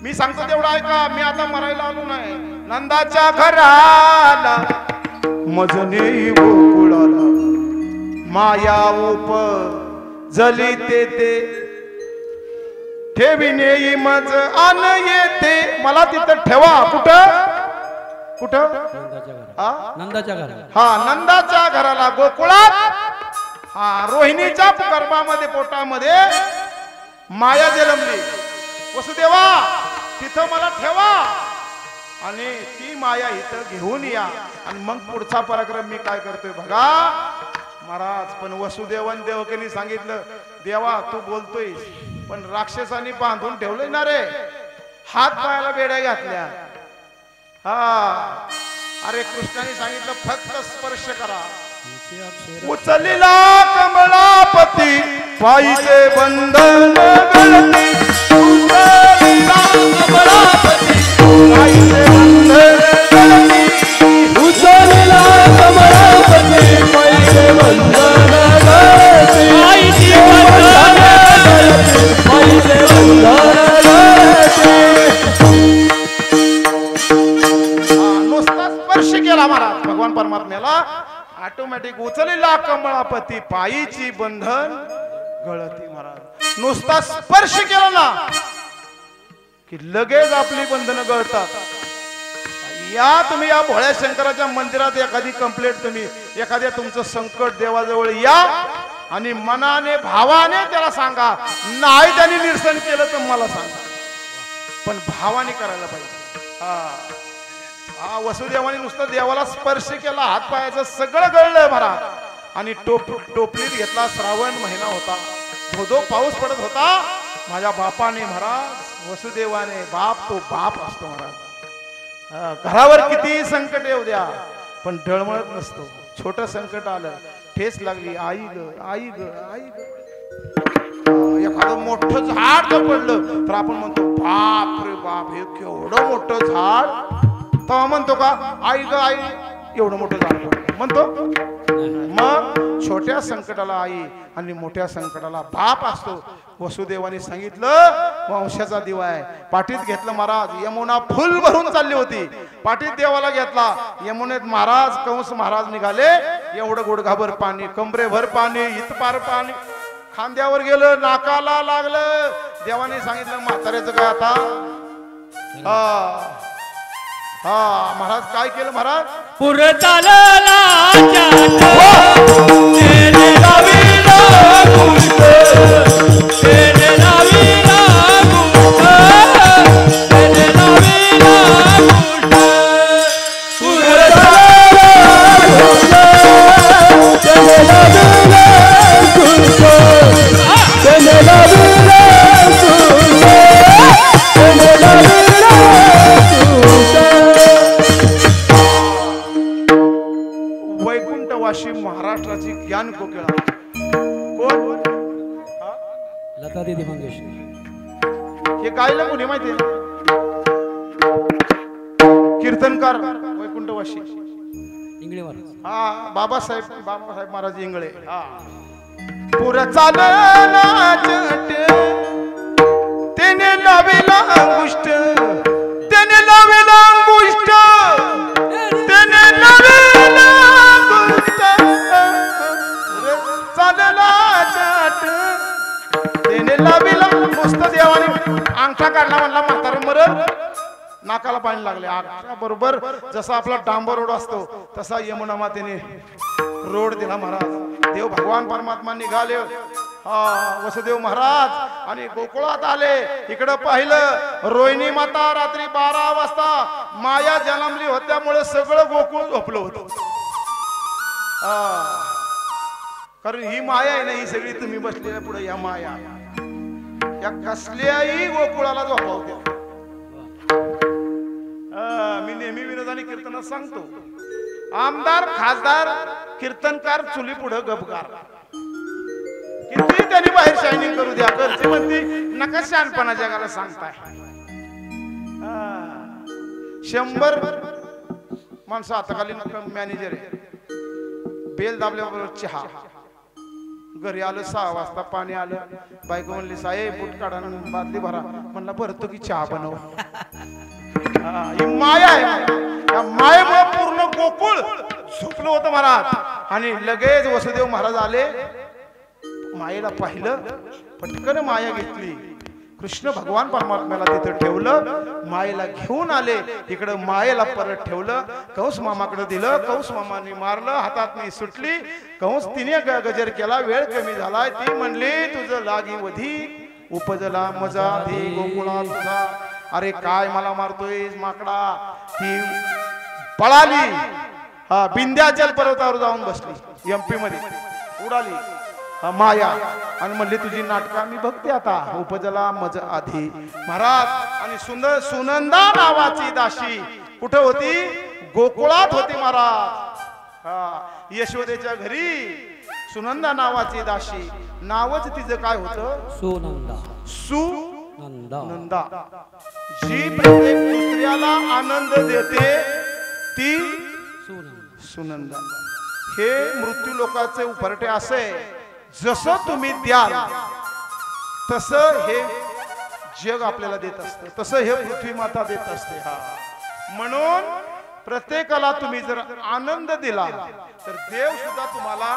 मी सांगतो तेवढं ऐका, मी आता मरायला आलो नाही. नंदाच्या घराला मजने गोकुळाला माया उप जली ते ठेविने मज आन येते. मला तिथं ठेवा. कुठं कुठं? नंदाच्या घराला. हा नंदाच्या घराला गोकुळात. हा रोहिणीच्या गर्भामध्ये पोटामध्ये माया जन्मली. वसुदेवा तिथं मला ठेवा आणि ती माया इथं घेऊन या. आणि मग पुढचा पराक्रम मी काय करतोय बघा महाराज. पण वसुदेवन देवकीने सांगितलं, देवा तू बोलतोय पण राक्षसांनी बांधून ठेवलंय ना रे, हात पायाला बेड्या घातल्या. हा अरे कृष्णाने सांगितलं फक्त स्पर्श करा. उचलिला कमलापती पायीचे बंधन गळती. उचलिला कमलापती पायीचे बंधन गळती. उचलिला कमलापती पायीचे बंधन गळती. ऑटोमॅटिक उचलेला कमळापती पायीची बंधन गळती महाराज. नुसता स्पर्श केला ना की लगेच आपली बंधनं गळतात. या तुम्ही या भोळ्या शंकराच्या मंदिरात एखादी कंप्लेंट तुम्ही एखाद्या तुमचं संकट देवाजवळ या आणि मनाने भावाने त्याला सांगा. नाही त्यांनी निरसन केलं तर मला सांगा, पण भावाने करायला पाहिजे. हा वसुदेवाने नुसतं देवाला स्पर्श केला, हात पायाचं सगळं गळलं महाराज. आणि टोपलीत घेतला. श्रावण महिना होता, धोधो पाऊस पडत होता. माझ्या बापाने महाराज वसुदेवाने, बाप तो बाप असतो महाराज. घरावर किती संकट येऊ द्या पण ढळमळत नसतो. छोट संकट आलं, ठेस लागली, आई ग आई ग आई ग. एखादं मोठं झाड जर पडलं तर आपण म्हणतो बाप रे बाप हे केवढं मोठं झाड. तेव्हा म्हणतो का आई ग आई एवढं मोठं झाड पडलं म्हणतो. मग छोट्या संकटाला आई आणि मोठ्या संकटाला बाप असतो. वसुदेवाने सांगितलं वंशाचा दिवा आहे. पाठीत घेतलं महाराज. यमुना फुल भरून चालली होती. पाठीत देवाला घेतला. यमुनेत महाराज कंस महाराज निघाले. एवढं गुडघाभर पाणी, कमरेभर पाणी, इतपार पाणी, खांद्यावर गेलं, नाकाला लागलं. देवाने सांगितलं म्हाताऱ्याचं काय आता. हा महाराज काय केलं महाराज. पुर चालला वैकुंठवाशी महाराष्ट्राची ज्ञान कोकिळा कोण. लता दीदी मंगेशकर. हे गायला कोणी माहिती आहे. कीर्तनकार वैकुंठवाशी इंगळेवार. हा बाबासाहेब महाराज इंगळे. हा पुर चालला जट त्याने लावेला अंगुष्ट, त्याने लावेला अंगुष्ट, त्याने लावेला अंगुष्ट. चालला जट त्याने लावेला. नुसतं देवाने अंगठा काढला म्हणला म्हातारा मरल. नाकाला पाणी लागले. बरोबर जसा आपला डांबर रोड असतो तसा यमुना मातेने रोड दिला महाराज. देव भगवान परमात्मा निघाले. वसुदेव महाराज आणि गोकुळात आले. इकडं पाहिलं रोहिणी माता रात्री 12 वाजता माया जन्मली होत्यामुळे सगळं गोकुळ झोपलं होतं. कारण ही माया आहे ना, ही सगळी तुम्ही बसलेल्या पुढे या माया या कसल्याही गोकुळाला झोपवत्या. मी नेहमी विनोदाने कीर्तनात सांगतो, आमदार खासदार कीर्तनकार चुली पुढे गपगार. किती त्यांनी बाहेर शायनिंग करू द्या, घरचे म्हणते नका शहाणपणा जगाला सांगताय. 100 माणसं हाताखाली मॅनेजर आहे. बेल दाबल्याबरोबर चहा. घरी आलं 6 वाजता, पाणी आलं. बायको म्हणली साहेब बूट काढा बादली भरा. म्हणला भरतो की चहा बनव. ही माया आहे. या मायेमुळे पूर्ण गोकुळ झोपलं होतं महाराज. आणि लगेच वसुदेव महाराज आले. मायेला पाहिलं, पटकन माया घेतली. कृष्ण भगवान परमात्म्याला तिथं ठेवलं. मायेला घेऊन आले. इकडं मायेला परत ठेवलं. कंस मामाकडे दिलं. कंस मामाने मारलं. हातात मी सुटली. कंस तिने गजर केला. वेळ कमी झालाय. ती म्हणली तुझं लागी वधी उपजला मजा धी गोकुळा तुझा. अरे काय मला मारतोय माकडा. ती पळाली. विंध्याचल पर्वतावर जाऊन बसली. MP मध्ये उडाली माया आणि म्हणली तुझी नाटका मी बघते आता. उपजला मज आधी महाराज. आणि सुनंदा नावाची दाशी कुठे होती. गोकुळात होती महाराज. यशोदेच्या घरी सुनंदा नावाची दाशी. नावच तिचं काय होतं सुनंदा. सुनंदा. जी प्रत्येक दुसऱ्याला आनंद देते ती सुनंदा. हे मृत्यू लोकाचे उपरटे असे. जसं तुम्ही द्याल तसं हे जग आपल्याला देत असतं. तसं हे पृथ्वी माता देत असते. म्हणून प्रत्येकाला तुम्ही जर आनंद दिला तर देव सुद्धा तुम्हाला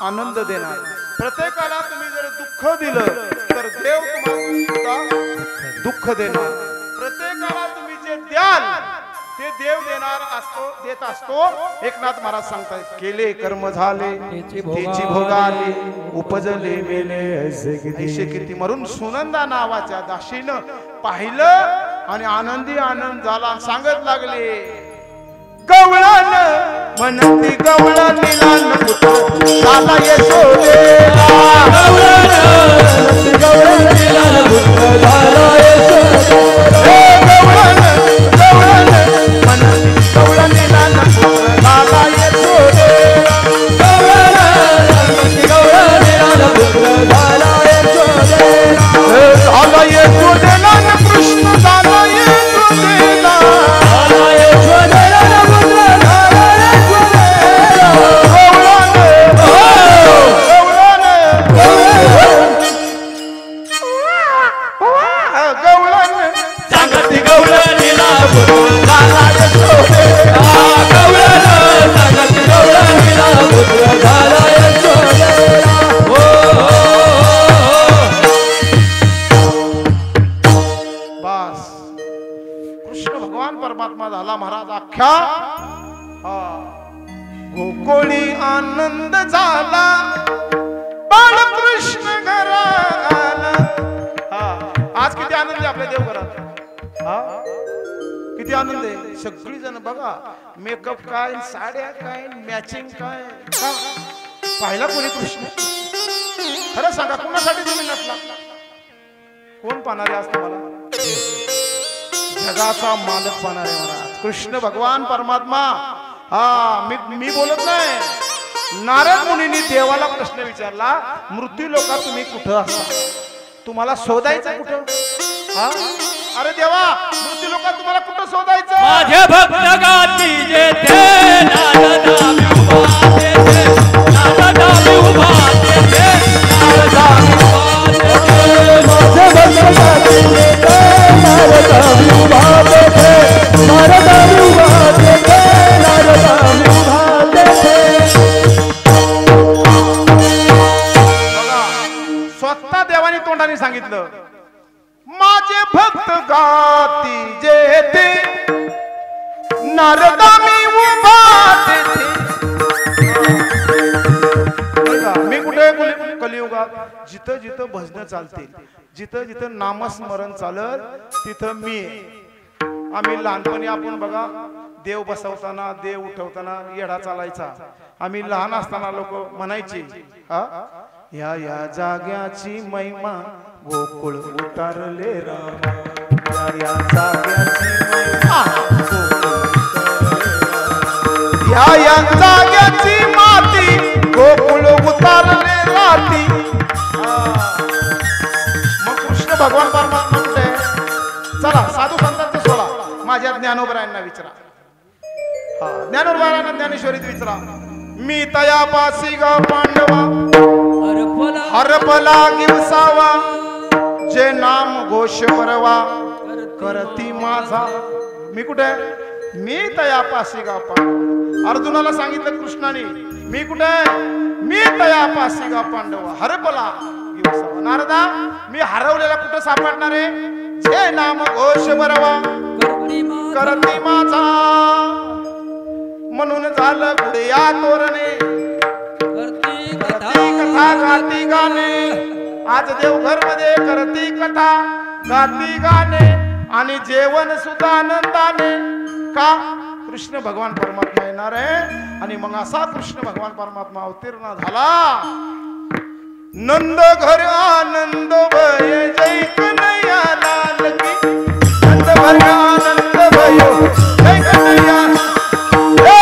आनंद देणार. प्रत्येकाला तुम्ही जर दुःख दिलं तर देव तुम्हाला सुद्धा दुःख देणार. प्रत्येकाला तुम्ही जे द्याल ते देव देत असतो. एकनाथ महाराज सांगतात, केले कर्म झाले त्याची भोगाले, उपजले मेले ऐसे किती. म्हणून सुनंदा नावाच्या दासीनं पाहिलं आणि आनंदी आनंद झाला. सांगत लागले, गवळण म्हणती गवळण निलान पुत्र झाला यशोदेला. गवळण निलान पुत्र झाला यशोदेला. गवळण म्हणती गवळण निलान पुत्र झाला यशोदेला. गवळण निलान पुत्र झाला यशोदेला. झाला यशोदेला कृष्ण झाला यशोदेला. गोकुळी आनंद झाला, बाळकृष्ण घराला. आज किती आनंद आहे आपल्या देवघरात. किती आनंद आहे. सगळी जण बघा, मेकअप काय, साड्या काय, मॅचिंग काय. पाहिला कोणी कृष्ण? खरं सांगा, कोणासाठी तुम्ही नसला? कोण पाहणारे आज तुम्हाला? जगाचा मालक पाहणारे महाराज कृष्ण भगवान परमात्मा. मी बोलत नाही. नारद मुनींनी देवाला प्रश्न विचारला, मृत्यू लोकात तुम्ही कुठं असता? तुम्हाला शोधायचं कुठं? अरे देवा, मृत्यू लोकात तुम्हाला कुठं शोधायचं? माझे भक्त गाती जेथे नारदा मी उभा तेथे, नारदा मी उभा तेथे, नारदा मी उभा तेथे. माझे भक्त गाती जेथे नारदा मी उभा तेथे, नारदा मी उभा तेथे, नारदा मी उभा तेथे. बघा, स्वतः देवाने तोंडाने सांगितलं, माझे भक्त गाती जेथे नारदा मी उभा तेथे. मी कुठे कलियुगात जिथं जिथं भजन चालतील, जिथं जिथं नामस्मरण चालत, तिथं मी. आम्ही लहानपणी आपण बघा, देव बसवताना, देव उठवताना येडा चालायचा. आम्ही लहान असताना लोक म्हणायचे, या या जाग्याची महिमा गोकुळ उतारले राम. या जाग्याची महिमा या जाग्याची माती गोकुळ उतारले राती. मग कृष्ण भगवान परमात्मा कुठे? चला साधू संतांचं सोडा, माझ्या ज्ञानोबरायांना विचारा. ज्ञानोबरायांना ज्ञानेश्वरीत विचारा. मी तयापासी गा पांडवा, हरपला गिवसावा, जे नाम घोष बरवा करती माझा. मी कुठे? मी तयापासी गा पांडवा. अर्जुनाला सांगितलं कृष्णाने, मी कुठे? मी तयापासी गा पांडवा, हरपला गिवसावा. नारदा, मी हरवलेला कुठं सापडणार आहे? जे नाम घोष बरवा करती माझा. म्हणून झालं गुडिया तोरणे, करती कथा गाती गाणे. आज देवघर मध्ये करती कथा गाती गाणे आणि जेवण सुद्धा आनंदाने. का? कृष्ण भगवान परमात्मा येणार आहे. आणि मग असा कृष्ण भगवान परमात्मा अवतीर्ण झाला. नंद घर आनंद भय जय कन्हैया लाल की. नंद घर आनंद भय जय कन्हैया.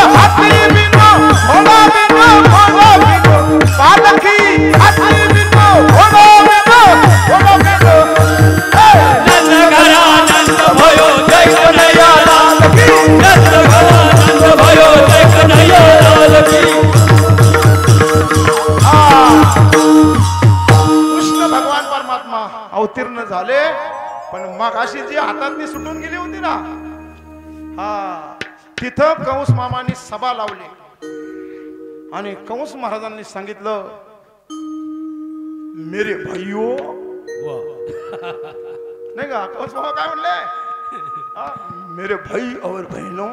हाथी बिनो घोड़ा बिनो घोड़ा बिनो पालकी. हाथी बिनो घोड़ा बिनो घोड़ा बिनो. नंद घर आनंद भयो जय कन्हैया लाल की. नंद घर आनंद भयो जय कन्हैया लाल की. कृष्ण भगवान परमात्मा अवतीर्ण झाले. पण मग अशी जी हातातनी सुटून गेली होती ना, तिथं कंस मामांनी सभा लावली आणि कंस महाराजांनी सांगितलं, मेरे भाईयो, नाही का कंस मामा काय म्हणले, मेरे भाई और बहनों,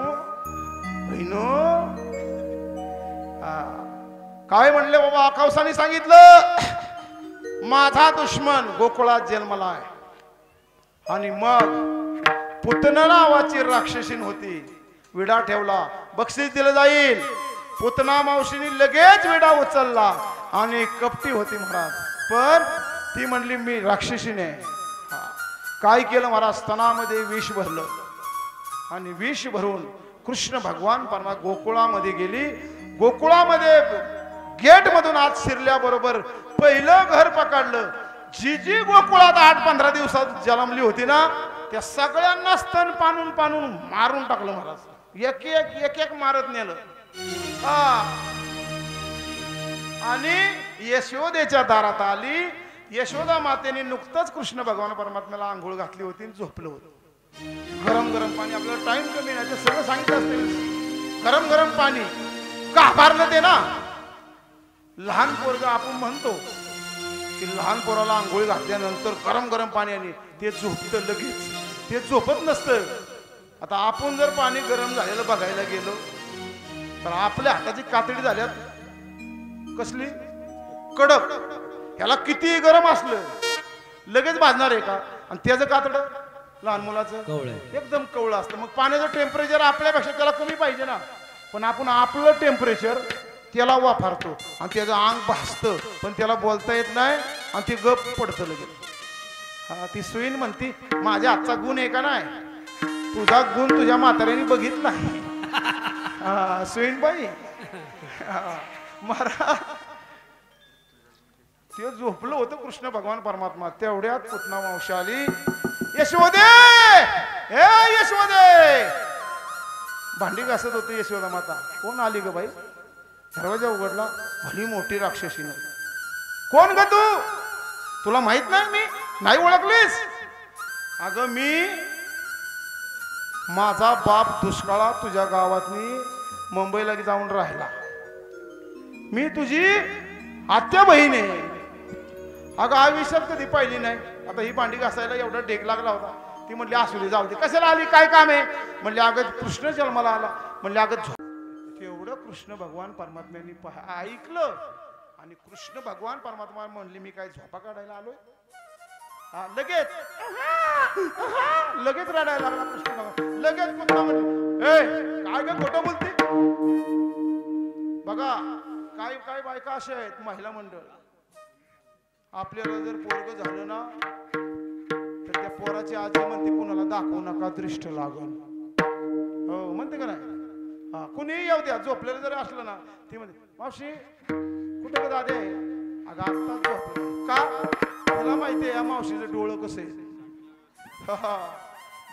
काय म्हणले बाबा, कंसाने सांगितलं माझा दुश्मन गोकुळात जन्मला आहे आणि मग पुतना नावाची राक्षसीन होती, विडा ठेवला, बक्षीस दिलं जाईल. पुतना मावशीने लगेच विडा उचलला आणि कपटी होती महाराज, पण ती म्हणली मी राक्षसीने. काय केलं महाराज, स्तनामध्ये विष भरलं आणि विष भरून कृष्ण भगवान परमा गोकुळामध्ये गेली. गोकुळामध्ये गेट मधून आत शिरल्याबरोबर पहिलं घर पकडलं. जी जी गोकुळात 8-15 दिवसात जन्मली होती ना, त्या सगळ्यांना स्तन पाणून पाणून मारून टाकलं महाराज. एक एक एक एक मारत नेलं. आणि यशोदेच्या दारात आली. यशोदा मातेने नुकतंच कृष्ण भगवान परमात्म्याला आंघोळ घातली होती आणि झोपलं होतं. गरम गरम पाणी, आपल्याला टाइम कमी नाही ते सगळं सांगितलं असते. गरम गरम पाणी घाबरलं ते ना. लहान पोरग आपण म्हणतो की लहान पोराला आंघोळी घातल्यानंतर गरम गरम पाण्याने ते झोपतं लगेच, ते झोपत नसतं. आता आपण जर पाणी गरम झालेलं बघायला गेलो तर आपल्या हाताची कातडी झाल्यात कसली कडक. ह्याला किती गरम असलं लगेच भाजणार आहे का, आणि त्याचं कातड लहान मुलाचं एकदम कवळं असतं. मग पाण्याचं टेम्परेचर आपल्यापेक्षा त्याला कमी पाहिजे ना, पण आपण आपलं टेम्परेचर त्याला वापरतो आणि त्याचं अंग भासतं, पण त्याला बोलता येत नाही आणि ते गप पडतं लगेच. ती सुईन म्हणती माझ्या हातचा गुण आहे का नाही, तुझा गुण तुझ्या म्हाताऱ्याने बघितला आहे. सुईन बाई महाराज ते झोपलं होतं कृष्ण भगवान परमात्मा. तेवढ्यात पुतना मावशी आली. यशोदे, हे यशोदे, भांडी घासत होते यशोदा माता. कोण आली ग बाई? दरवाजा उघडला, भली मोठी राक्षसीनं. कोण ग तू? तुला माहित नाही मी? नाही ओळखलीस? अगं मी, माझा बाप दुष्काळात तुझ्या गावातनी मुंबईला जाऊन राहिला. मी तुझी आत्या बहीण आहे. अगं आयुष्यात कधी पाहिली नाही. आता ही भांडी घासायला एवढा डेक लागला होता. ती म्हणली असू दे, जाऊ दे. कशाला आली, काय काम आहे? म्हणले अगं कृष्ण जन्माला आला. म्हणले अगं एवढं कृष्ण भगवान परमात्म्यांनी ऐकलं आणि कृष्ण भगवान परमात्मा म्हणले मी काय झोपा काढायला आलोय? लगेच लगेच रडायला लागला कृष्ण भगवान. लगेच पुन्हा म्हणले ए काय ग खोटं बोलते? बघा काय काय बायका अशा आहेत महिला मंडळ. आपल्याला जर पोरग झालं ना तर त्या पोराची आजी म्हणते कुणाला दाखवू नका, दृष्ट लागल. हो म्हणते का नाही? कुणी येऊ द्या, झोपलेलं जरी असलं ना ती म्हणते मावशी कुठं का दादे? अगं आत्ताच झोपलं का? तुला माहितीये या मावशीचं डोळं कसं आहे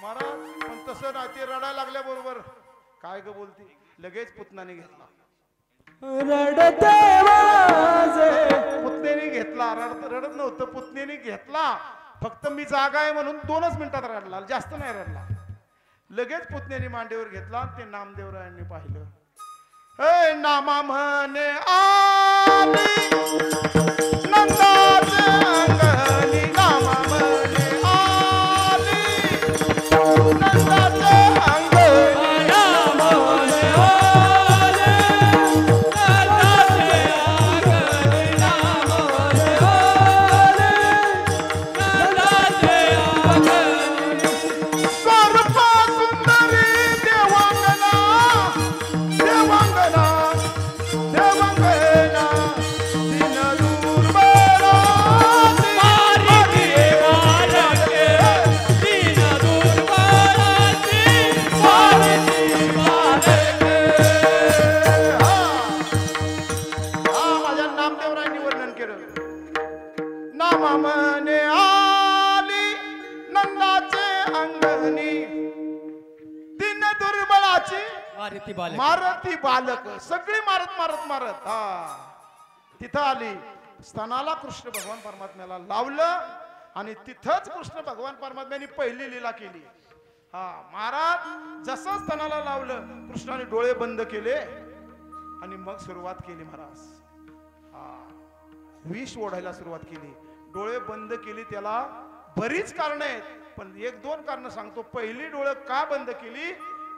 महाराज. पण तसं नाही, ते रडायला लागल्या बरोबर काय ग बोलती, लगेच पुतनाने घेतला. पुतनेने घेतला. रडत नव्हतं, पुतनेने घेतला. फक्त मी जागा आहे म्हणून 2च मिनिटात रडला, जास्त नाही रडला. लगेच पुतनेने मांडीवर घेतला. ते नामदेवरायांनी पाहिलं. ए नामा म्हणे आली नंदाचे अंगणी, नामा म्हणे आली नंदाचे अंगणी, नामा म्हणे आली नंदाचे अंगणी, नामा म्हणे आली नंदाचे अंगणी. स्वरूप सुंदरी देवांगना, देवांगना, देवांगना, दिन दुर्बला मारी बालके, दिन दुर्बलाची मारी बालके. माझ्या नामदेवरायांनी वर्णन केलं. नामा म्हणे आली नंदाचे अंगणी, दिन दुर्बलाची मारती बालक. सगळी मारत मारत मारत तिथं आली. स्तनाला कृष्ण भगवान परमात्म्याला लावलं आणि तिथंच कृष्ण भगवान परमात्म्याने पहिली लीला केली. हा महाराज जसं स्तनाला लावलं कृष्णाने डोळे बंद केले आणि मग सुरुवात केली महाराज. हा विष ओढायला सुरुवात केली. डोळे बंद केली त्याला बरीच कारण आहेत पण एक दोन कारण सांगतो. पहिली डोळे का बंद केली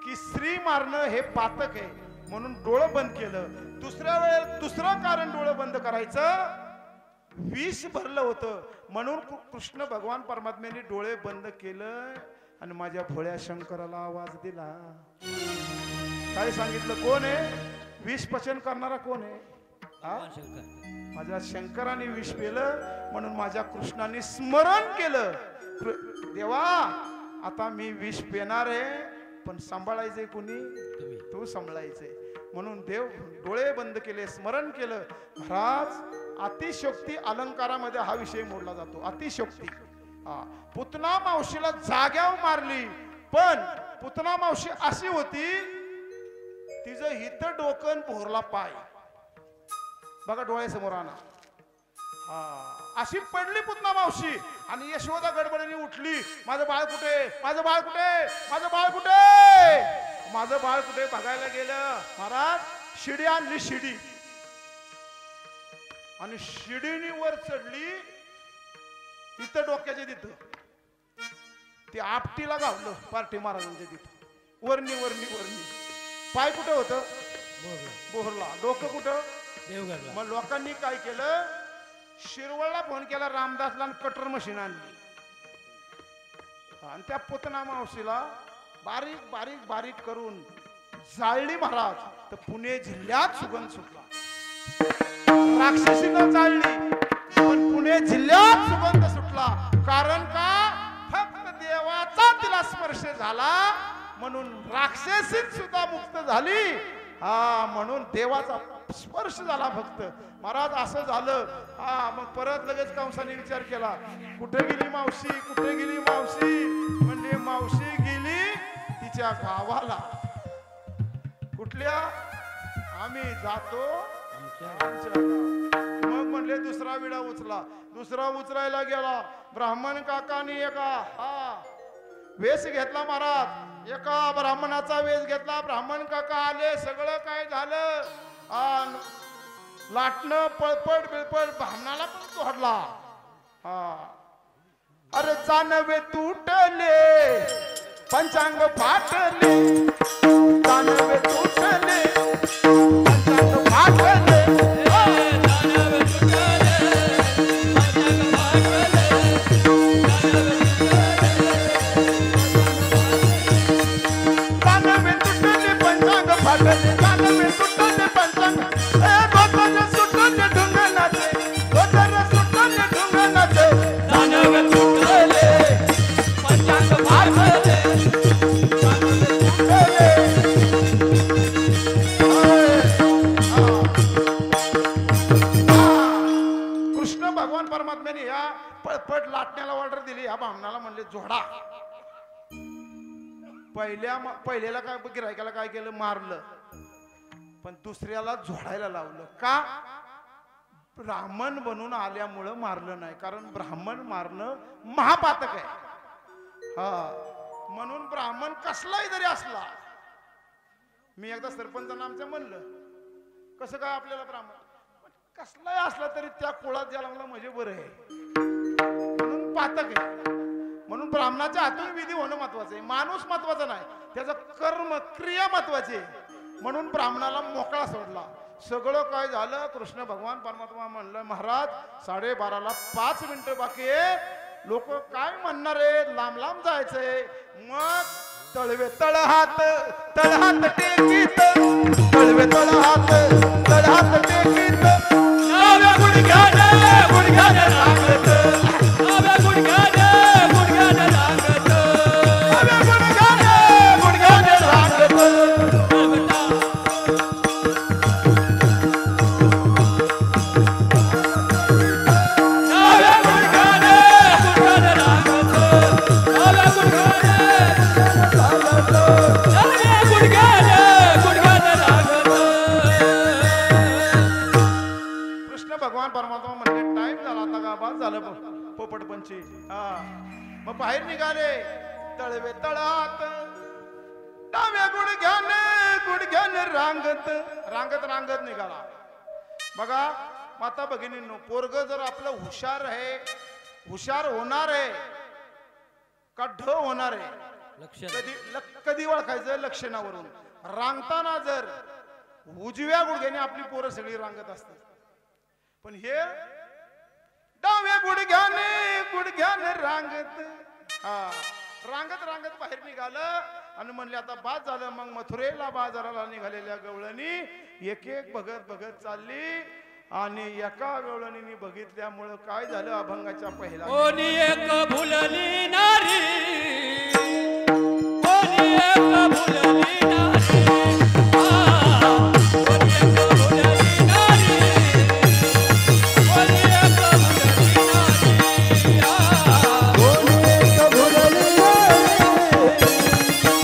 की स्त्री मारणं हे पातक आहे म्हणून डोळं बंद केलं. दुसऱ्या वेळेस दुसरं कारण डोळं बंद करायचं विष भरलं होतं म्हणून कृष्ण भगवान परमात्म्याने डोळे बंद केलं आणि माझ्या भोळ्या शंकराला आवाज दिला. काय सांगितलं? कोण आहे विष पचन करणारा? कोण आहे? माझ्या शंकराने विष पेलं म्हणून माझ्या कृष्णाने स्मरण केलं देवा आता मी विष पेणार आहे पण सांभाळायचंय कोणी? तू सांभाळायचंय. म्हणून देव डोळे बंद केले स्मरण केलं. महाराज अतिशयोक्ती अलंकारामध्ये हा विषय मोडला जातो. अतिशयोक्ती. पुतना मावशीला जाग्यावर मारली पण पुतना मावशी अशी होती तिचं हित डोकन भोरला पाय बघा डोळ्यासमोर आणा. अशी पडली पुतना मावशी आणि यशोदा गडबडीने उठली. माझं बाळ कुठे? माझं बाळ कुठे? माझं बाळ कुठे? माझं बाळ कुठे बघायला गेलं. महाराज शिडी आणली शिडी आणि शिडीनी वर चढली. तिथं डोक्याच्या तिथं ते आपटीला गावलं पार्टी महाराजांच्या तिथं वरणी वरणी वरणी. पाय कुठं होतं? बोहरला. डोकं कुठं? देवगडला. मग लोकांनी काय केलं शिरवळला फोन केला रामदासला आणि कटर मशीन आणली आणि त्या पुतना मावशीला बारीक बारीक बारीक करून जाळली महाराज. तर पुणे जिल्ह्यात सुगंध सुटला. राक्षसीनं जाळली पण पुणे जिल्ह्यात सुगंध सुटला. कारण का? फक्त देवाचा तिला स्पर्श झाला म्हणून राक्षसीत सुद्धा मुक्त झाली. म्हणून देवाचा स्पर्श झाला फक्त. महाराज असं झालं. मग परत लगेच कंसाने विचार केला कुठे गेली मावशी? कुठे गेली मावशी? म्हणजे मावशी गेली तिच्या गावाला. कुठल्या? आम्ही जातो मग म्हणले दुसरा विडा उचला. दुसरा उचलायला गेला. ब्राह्मण काकानी एका वेश घेतला महाराज. एका ब्राह्मणाचा वेश घेतला. ब्राह्मण काका आले. सगळं काय झालं लाटणं पळपट बिळपट ब्राह्मणाला पण तोडला. अरे जानवे तुटले पंचांग फाटले. जानवे तुटले पंचांग फाटले. पट लाटण्याला ऑर्डर दिली. या ब्राह्मणाला म्हणले जोडा. पहिल्याला काय गिरायकाला काय केलं मारलं पण दुसऱ्याला जोडायला लावलं. का? ब्राह्मण बनून आल्यामुळं मारलं नाही कारण ब्राह्मण मारणं महापातक आहे. म्हणून ब्राह्मण कसलाही जरी असला. मी एकदा सरपंचांना आमच्या म्हणलं कसं काय आपल्याला ब्राह्मण कसलाही असला तरी त्या कुळात ज्याला मला म्हणजे बरं आहे म्हणून पातक आहे. म्हणून ब्राह्मणाच्या हातून विधी होणं महत्वाचं आहे. माणूस महत्वाचा नाही त्याचं कर्म क्रिया महत्वाची आहे. म्हणून ब्राह्मणाला मोकळा सोडला. सगळं काय झालं कृष्ण भगवान परमात्मा म्हणलं महाराज 12:30ला 5 मिनिटं बाकी आहे. लोक काय म्हणणार आहे? लांब लांब जायचंय. मग तळवे तळहात तळहात टेकीत तळवे तळहात तळहात टेकीत नावे गुडघ्याने गुडघ्याने लागत. नावे गुडघ्याने गुडघ्याने लागत. नावे गुडघ्याने गुडघ्याने लागत. भगवान परमात्मा म्हणले टाइम झाला आता का बाद झालं पोपटपंची. मग बाहेर निघाले. तळवे तळात डाव्या गुडघ्याने रांगत रांगत रांगत निघाला. बघा माता भगिनींनो, पोरग जर आपलं हुशार आहे, हुशार होणार आहे का ढ होणार आहे, कधी ओळखायचं लक्षणावरून. रांगताना जर उजव्या गुडघ्याने आपली पोरं सगळी रांगत असतात, पण हे डाव्या गुडघ्याने रांगत रांगत रांगत बाहेर निघालं आणि म्हणले आता बाद झालं. मग मथुरेला बाजाराला निघालेल्या गवळणी एक एक बघत बघत चालली आणि एका गवळणीने बघितल्यामुळं काय झालं, अभंगाच्या पहिला कोणी एक भुलली नारी, कोणी एक भुलली नारी, कोणी एक भुलली नारी, कोणी एक भुलली नारी, कोणी एक भुलली नारी,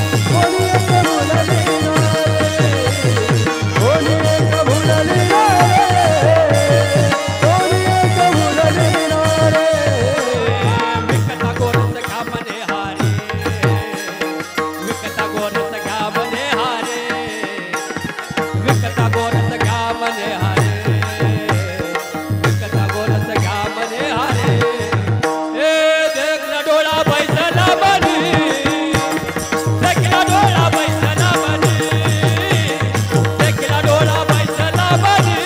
कोणी एक भुलली नारी, कोणी एक भुलली नारी, कोणी एक भुलली नारी. विकता गोरस घ्या म्हणे हारे, विकता गोरस घ्या म्हणे हारे, विकता गोरस घ्या म्हणे हारे, विकता गोरस घ्या म्हणे हारे. ए देखला डोळा बैसला बनी, देखला डोळा बैसला बनी, देखला डोळा बैसला बनी,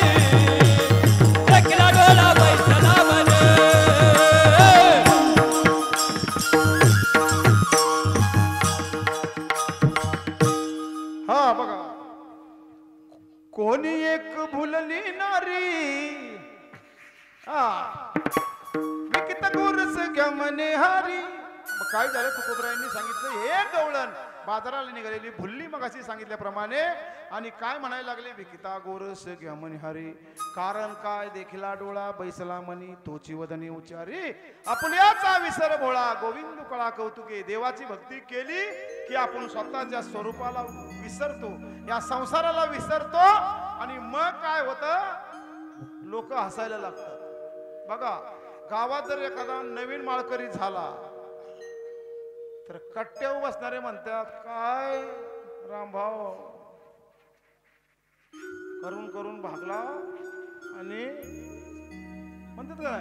देखला डोळा बैसला बनी. हा बघा, कोणी एक भुलली नारी, हा विकत गोरस घ्या म्हणे हारी. मग काय झालं, तुकोबरायांनी सांगितलं हे गवळण बाजाराला निघालेली भुलली मगाशी सांगितल्याप्रमाणे, आणि काय म्हणायला लागले, विकिता गोरस घ्या म्हणे हारी. कारण काय, देखला डोळा बैसला म्हणी, तोची वदनी उच्चारी, आपुल्याचा विसर भोळा, गोविंद कळा कौतुके. देवाची भक्ती केली की आपण स्वतःच्या स्वरूपाला विसरतो, या संसाराला विसरतो, आणि मग काय होतं, लोक हसायला लागतात. बघा गावात जर एखादा नवीन माळकरी झाला तर कट्ट्यावर बसणारे म्हणतात, काय रामभाव करून करून भागला, आणि म्हणतात काय,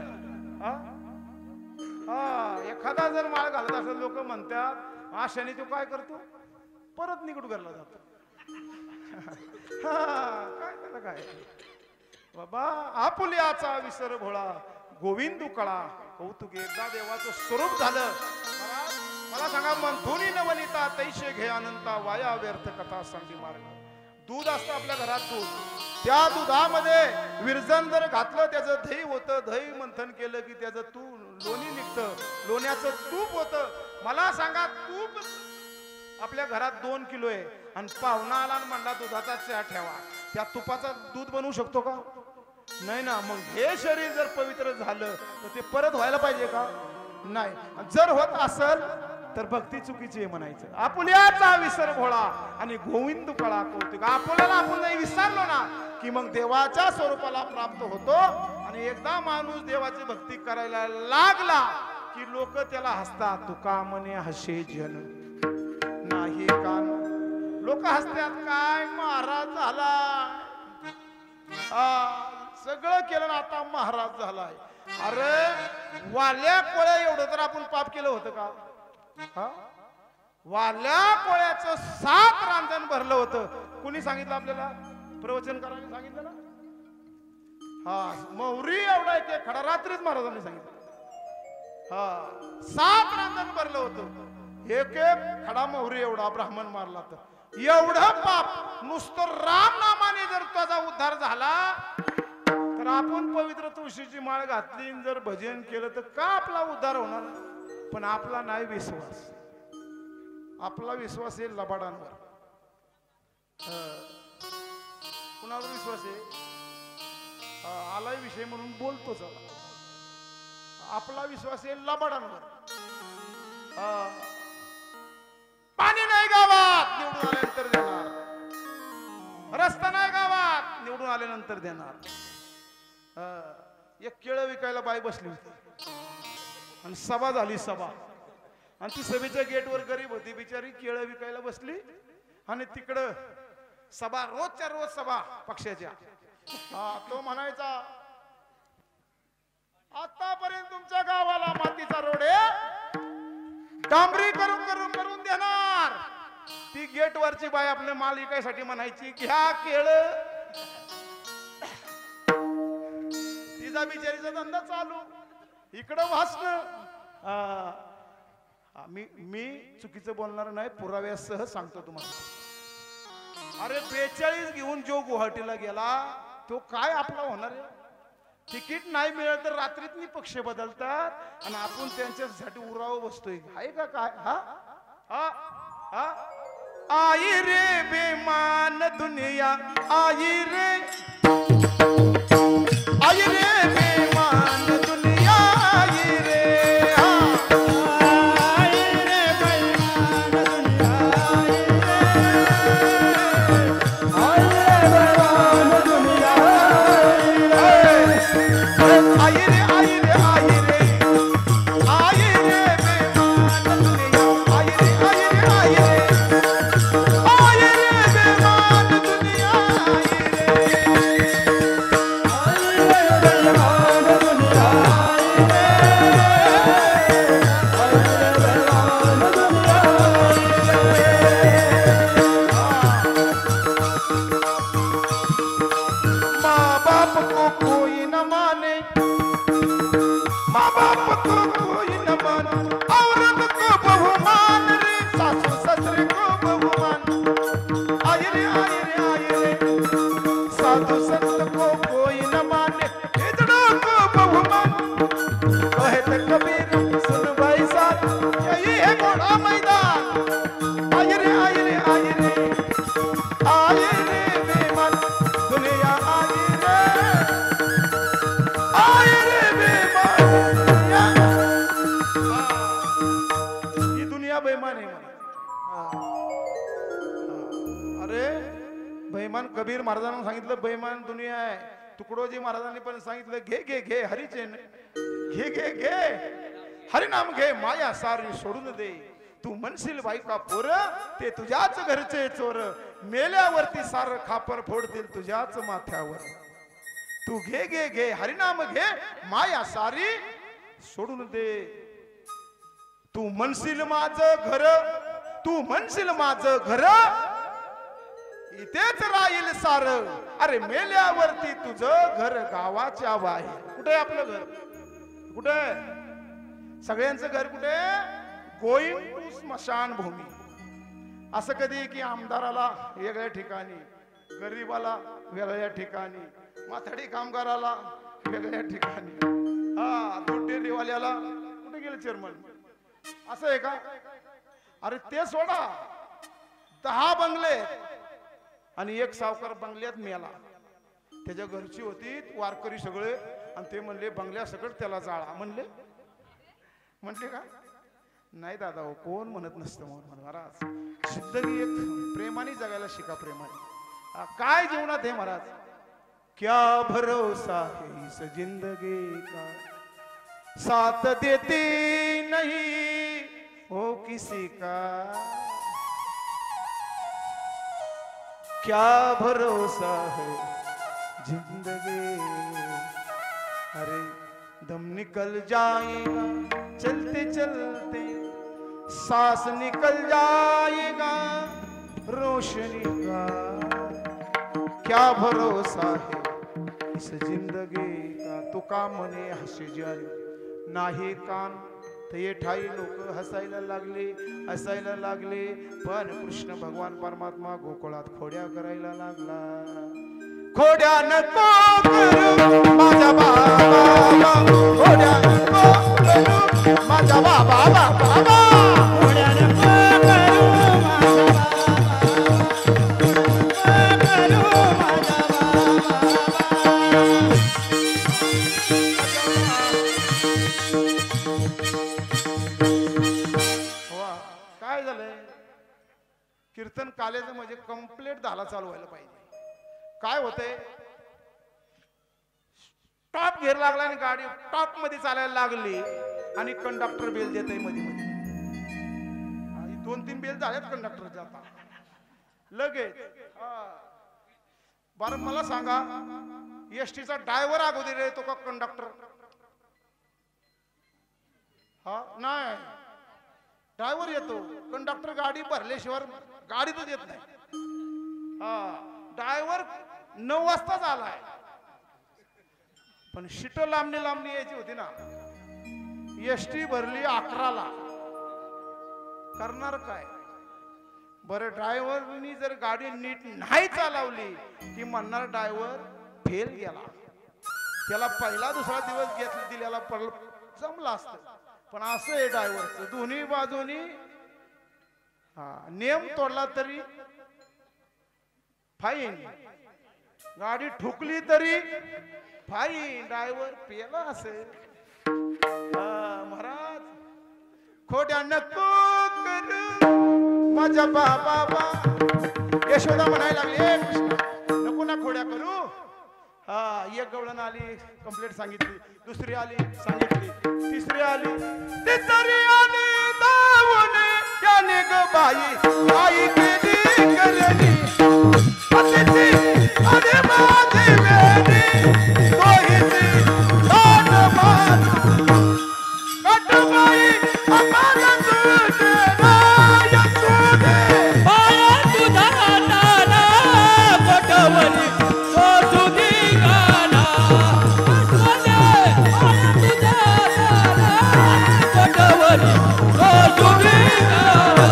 हा हा एखादा जर माळ घालत असेल लोक म्हणतात, आशाने तो काय करतो, परत निकट घरला जातो. काय त्याला काय बाबा, आपुल्याचा विसर भोळा, गोविंदू कळा कौतुके. एकदा देवाचं स्वरूप झालं, मला सांगा, मंथुनी न वनिता तैशे घे अनंता, वाया व्यर्थ कथा सांगी मार्ग. दूध असतं आपल्या घरात, दूध, त्या दुधामध्ये विरजन जर घातलं त्याचं दही होतं, दही मंथन केलं की त्याचं लोणी निघतं, लोण्याचं तूप होतं. मला सांगा, तूप आपल्या घरात 2 किलो आहे आणि पाहुणा आला आणि म्हणला दुधाचा चहा ठेवा, त्या तुपाचा दूध बनवू शकतो का, नाही ना. मग हे शरीर जर पवित्र झालं तर ते परत व्हायला पाहिजे का, नाही. जर होत असेल तर भक्ती चुकीची आहे म्हणायचं. आपुल्याचा विसर भोळा आणि गोविंद कळा कौतुक. आपल्याला आपण नाही विसरलो ना की मग देवाच्या स्वरूपाला प्राप्त होतो, आणि एकदा माणूस देवाची भक्ती करायला लागला की लोक त्याला हसतात. तुका म्हणे हसे जन नाही कान, लोक हसतात, काय महाराज झाला, सगळं केलं ना आता महाराज झालाय. अरे वाल्या कोळ्या एवढं तर आपण पाप केलं होतं का, हा वाल्या कोळ्याचं 7 रांजण भरलं होतं. कुणी सांगितलं आपल्याला, प्रवचनकारांनी सांगितलं ना. हा मौरी एवढा एक खडा रात्रीच महाराजांनी सांगितलं. हा 7 रांजण भरलं होतं, एक एक खडा मोहरी एवढा ब्राह्मण मारला तर एवढं पाप. नुसतं राम नामाने जर तुझा उद्धार झाला तर आपण पवित्र तुळशीची माळ घातली, जर भजन केलं तर का आपला उद्धार होणार. पण आपला नाही विश्वास, आपला विश्वास आहे लबाडांवर. कुणावर विश्वास आहे, आलाय विषय म्हणून बोलतो चला. आपला विश्वास आहे लबाडांवर. पाणी नाही गावात, निवडून आल्यानंतर देणार. रस्ता नाही गावात, निवडून आल्यानंतर देणार. एक केळं विकायला बाई बसली होती आणि सभा झाली. सभा आणि ती सभेच्या गेटवर गरीब होती बिचारी, केळं विकायला बसली आणि तिकडं सभा, रोजच्या रोज सभा पक्षाच्या. तो म्हणायचा, आतापर्यंत तुमच्या गावाला मातीचा रोड आहे, डांबरी करून करून करून देणार. ती गेट वरची बाई आपल्या माल विकायसाठी म्हणायची, घ्या केळ. तिचा बिचारीचा धंदा चालू, इकडं भाषण. मी चुकीचं बोलणार नाही, पुराव्यासह सांगतो तुम्हाला. अरे 42 घेऊन जो गुवाहाटीला गेला तो काय आपला होणार आहे? तिकीट नाही मिळत तर रात्रीतनी पक्ष बदलतात आणि आपण त्यांच्यासाठी उराव बसतोय. आहे का काय? हा हा हा. आई रे बेमान दुनिया, आई रे, आई रे बेमान दुनिया, आई रे. कबीर महाराजांनी सांगितलं बेईमान दुनिया आहे. तुकडोजी महाराजांनी पण सांगितलं घे घे घे हरीचे घे घे घे हरिनाम घे, माया सारी सोडून दे. तू म्हणशील बायका पोर ते तुझ्याच घरचे चोर, मेल्यावरती सार खापर फोडतील तुझ्याच माथ्यावर. तू घे घे घे हरिनाम घे, माया सारी सोडून दे. तू म्हणशील माझं घर, तू म्हणशील माझं घर इथेच राहील सार, अरे मेल्यावरती तुझं घर गावाच्या बाहेर. कुठे आपलं घर? कुठे? सगळ्यांचं घर कुठे? गोइंग टू स्मशान भूमी. असं कधी की आमदाराला वेगळ्या ठिकाणी, गरीबाला वेगळ्या ठिकाणी, माथाडी कामगाराला वेगळ्या ठिकाणी, हा दुटेरीवाल्याला कुठे गेले चेअरमन, असं आहे का? अरे ते सोडा, 10 बंगले आणि एक सावकार बंगल्यात मेला. त्याच्या घरची होती वारकरी सगळे आणि ते म्हणले बंगल्या सकट त्याला जाळा. म्हणले का? नाही दादा हो, कोण म्हणत नसतं म्हणून महाराज. जिंदगी एक प्रेमाने जगायला शिका. प्रेमाने काय जीवनात आहे महाराज? क्या भरोसा है इस जिंदगी का, साथ देती नहीं हो किसी का. क्या भरोसा है जिंदगी, अरे दम निकल जाएगा चलते चलते, सांस निकल जाएगा रोशनी का. क्या भरोसा है इस जिंदगी का. तुका म्हणे हसे जन नाही कान, ते ठाई लोक हसायला लागले. पण कृष्ण भगवान परमात्मा गोकुळात खोड्या करायला लागला. खोड्या नको करू माझा बाबा, खोड्या नको करू माझा बाबा, बाबा खोड्या नको करू माझा बाबा. काय झालंय? कीर्तन कालेचं म्हणजे कंप्लीट झाला चालू व्हायला पाहिजे. काय होतंय? टॉप घेर लागला आणि गाडी टॉप मध्ये चालायला लागली आणि कंडक्टर बेल देतय मध्ये मध्ये. 2-3 बेल झाल्यात कंडक्टरच्या आता लगेच. बरं मला सांगा एसटीचा ड्रायव्हर अगोदर येतो का कंडक्टर? हा नाही, ड्रायव्हर येतो. कंडक्टर गाडी भरल्याशिवाय गाडीतच येत नाही. हा ड्रायव्हर 9 वाजताच आलाय, पण शिट लांबणी लांबणी यायची होती ना. एसटी भरली 11ला, करणार काय? बरं ड्रायव्हरनी जर गाडी नीट नाही चालवली की म्हणणार ड्रायव्हर फेल गेला. त्याला पहिला दुसरा दिवस दिलेला जमला असत, पण असं आहे ड्रायव्हरचं. दोन्ही बाजूनी नियम तोडला तरी फाईन, गाडी ठुकली तरी फाईन. ड्रायव्हर पेला असेल. महाराज खोट्या नको करू माझ्या बाबा. यशोदा म्हणायला लागली नको ना खोड्या करू. एक गवळण आली कंप्लेंट सांगितली, दुसरी आली सांगितली, तिसरी आली, तिसरी आली दावून त्याने ग बाई केली करणी अतिथी आणि माझी वेणी तोहीची दान मान कटबाई आम्हाला तुझे राय तुझे पाया तुझा नाना कोटवली तो तुझी गाना. पाया तुझा नाना कोटवली तो तुझी गाना.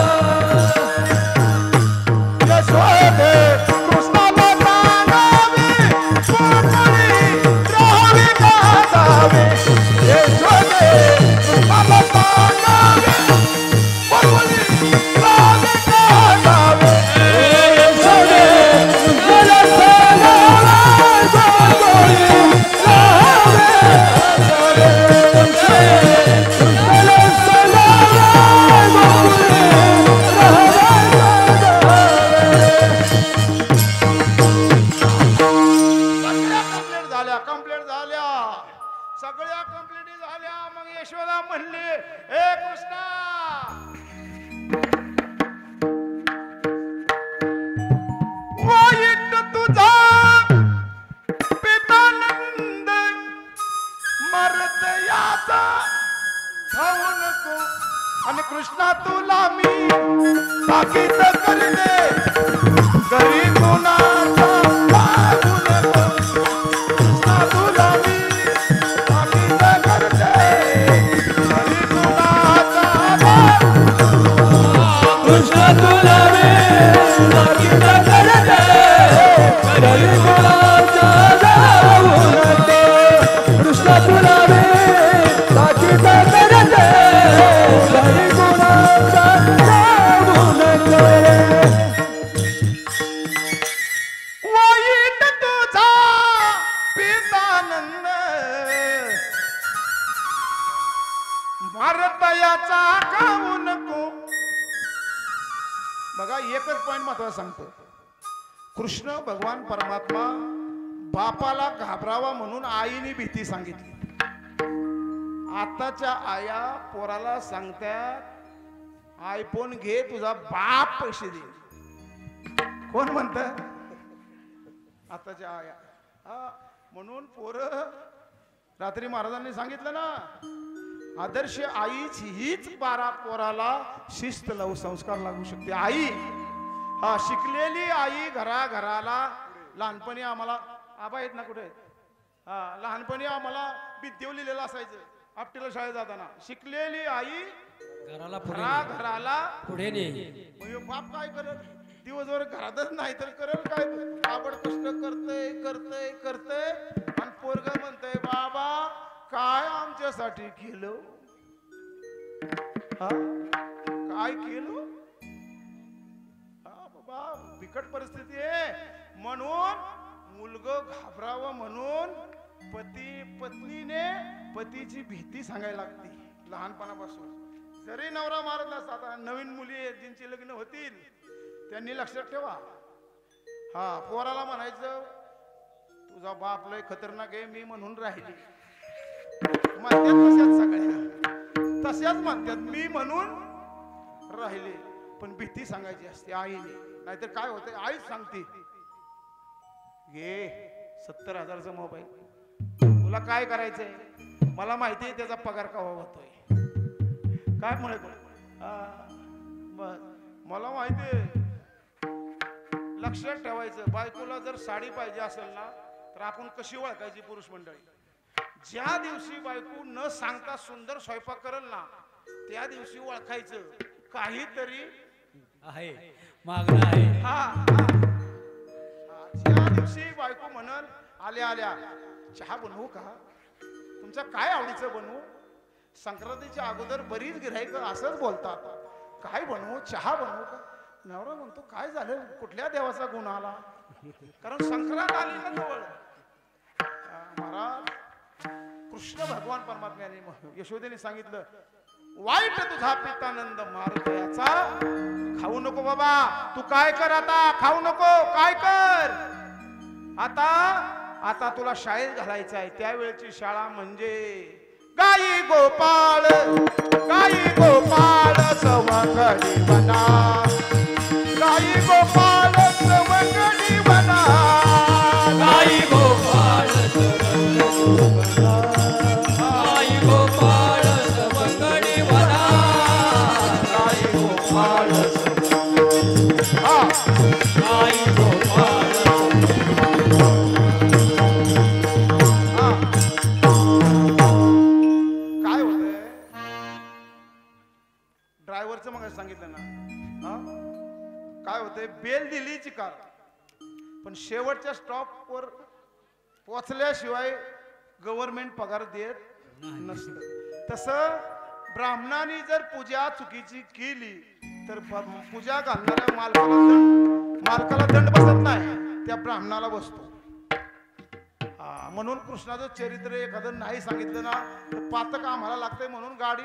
यशोदे कृष्णाला सांगावे कोणी राहावे गाजावे. यशोदे कृष्णाला सांगावे कोणी राहावे गाजावे. यशोदे कृष्णाला सांगावे कोणी राहावे कंप्लेंट झाल्या, सगळ्या कंप्लेंटी झाल्या. मग यशोदा म्हणली हे कृष्णा वाईट तुझा पितानंद मरत याचा खाऊ नको. आणि कृष्णा तुला मी ताकीद करते घरी कुणाचा लागू नको. कृष्णा तुला मी ताकीद करते घरी कुणाचा कृष्ण तुला मी ताकीद करते घरी कुणाचा जाऊ नये. कृष्ण तुला मी ताकीद करते घरी कुणाचा जाऊ नये. वाईट तुझा पितानंद भारत याचा खाऊ नको. बघा एकच पॉइंट महत्वाचा सांगतो. कृष्ण भगवान परमात्मा बापाला घाबरावा म्हणून आईने भीती सांगितली. आताच्या आया पोराला सांगतात आयफोन घे तुझा बाप पैसे दे. कोण म्हणत? आताच्या आया. म्हणून पोर रात्री महाराजांनी सांगितलं ना आदर्श आईच हीच 12 पोराला शिस्त लावू संस्कार लागू शकते. आई शिकलेली आई घराघराला. लहानपणी आम्हाला आबा आहेत ना कुठे? लहानपणी आम्हाला विद्येव लिहिलेलं असायचं आपटीला शाळेत जाताना. शिकलेली आई घराघराला पुढे ने. बाप काय करत दिवसभर घरातच नाही तर करल काय? आपण कष्ट करतय आणि पोरग म्हणतय बाबा काय आमच्यासाठी केलं? काय केलं? बाबा बिकट परिस्थिती आहे. म्हणून मुलगं घाबरावं म्हणून पत्नीने पतीची भीती सांगायला लागते लहानपणापासून. जरी नवरा मारत नसता, नवीन मुली ज्यांची लग्न होतील त्यांनी लक्षात ठेवा. पोराला म्हणायचं तुझा बाप लय खतरनाक आहे मी म्हणून राहिली. म्हणतात तशाच सगळ्या तशाच म्हणतात मी म्हणून राहिले. पण भीती सांगायची असते आईने, नाहीतर काय होतंय आईच सांगते घे 70,000चा मोबाईल, तुला काय करायचंय, मला माहिती आहे त्याचा पगार केव्हा होतोय, काय म्हणत मला माहिती आहे. लक्षात ठेवायचं, बायकोला जर साडी पाहिजे असेल ना तर आपण कशी ओळखायची पुरुष मंडळी, ज्या दिवशी बायको न सांगता सुंदर स्वयंपाक करेल ना त्या दिवशी ओळखायचं काहीतरी आहे, मागणं आहे. ज्या दिवशी बायको म्हणल आल्या आल्या चहा बनवू का, तुमच्या काय आवडीचं बनवू, संक्रांतीच्या अगोदर बरीच गिऱ्हाईक असंच बोलतात, काय बनवू, चहा बनवू का, नवरा म्हणतो काय झालं, कुठल्या देवाचा गुण आला, कारण संक्रांत आली ना जवळ. महाराज कृष्ण भगवान परमात्म्याने यशोदेने सांगितलं वाईट तुझा पितानंद मारुतयाचा, खाऊ नको बाबा, तू काय कर आता, खाऊ नको, काय कर आता, आता तुला शाळेत घालायचं आहे, त्यावेळेची शाळा म्हणजे गाई गोपाळ, गाई गोपाळ सवंगडी वना, गाई गोपाळ सवंगडी वना, गाई गोपाळ गाई गोपाळ सवंगडी वना, गाई गोपाळ गाई गोपाळ. काय होतंय, ड्रायव्हरचं मग सांगितलं ना, काय होतंय, बेल दिली चिकार, पण शेवटच्या स्टॉपवर पोचल्याशिवाय गव्हर्नमेंट पगार देत नसतं. तसं ब्राह्मणाने जर पूजा चुकीची केली तर पूजा घालणाऱ्या मालकाला दंड बसत नाही, त्या ब्राह्मणाला बसतो. म्हणून कृष्णाचं चरित्र एखादं नाही सांगितलं ना तर पातक आम्हाला लागतंय, म्हणून गाडी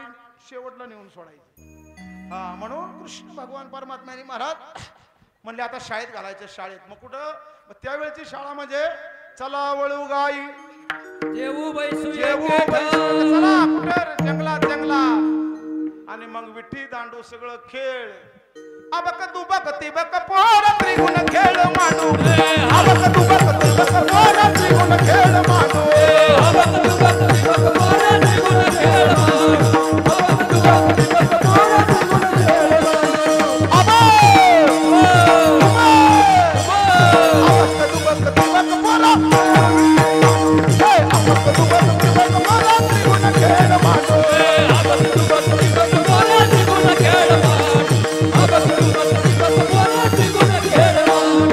शेवटला नेऊन सोडायची. म्हणून कृष्ण भगवान परमात्म्याने महाराज म्हणले आता शाळेत घालायचं, शाळेत मग कुठं, मग त्यावेळेची शाळा म्हणजे चला वळू गाई जेवू बैसू जेवू एके बैसू, चला कुठं जंगलात जंगलात, आणि मग विठी दांडू सगळं खेळ, अबक दुबक तिबक पोर त्रिगुण खेळ मांडू, अबक दुबक तिबक पोर त्रिगुण खेळ मांडू, अबक दुबक तिबक पोर त्रिगुण खेळ मांडू, अबक दुबक तिबक पोर त्रिगुण खेळ मांडू, अबक दुबक तिबक पोर, अबक दुबक तिबक पोर त्रिगुण खेळ मांडू, अबक दुबक तिबक पोर त्रिगुण खेळ मांडू, अबक दुबक तिबक पोर त्रिगुण खेळ मांडू.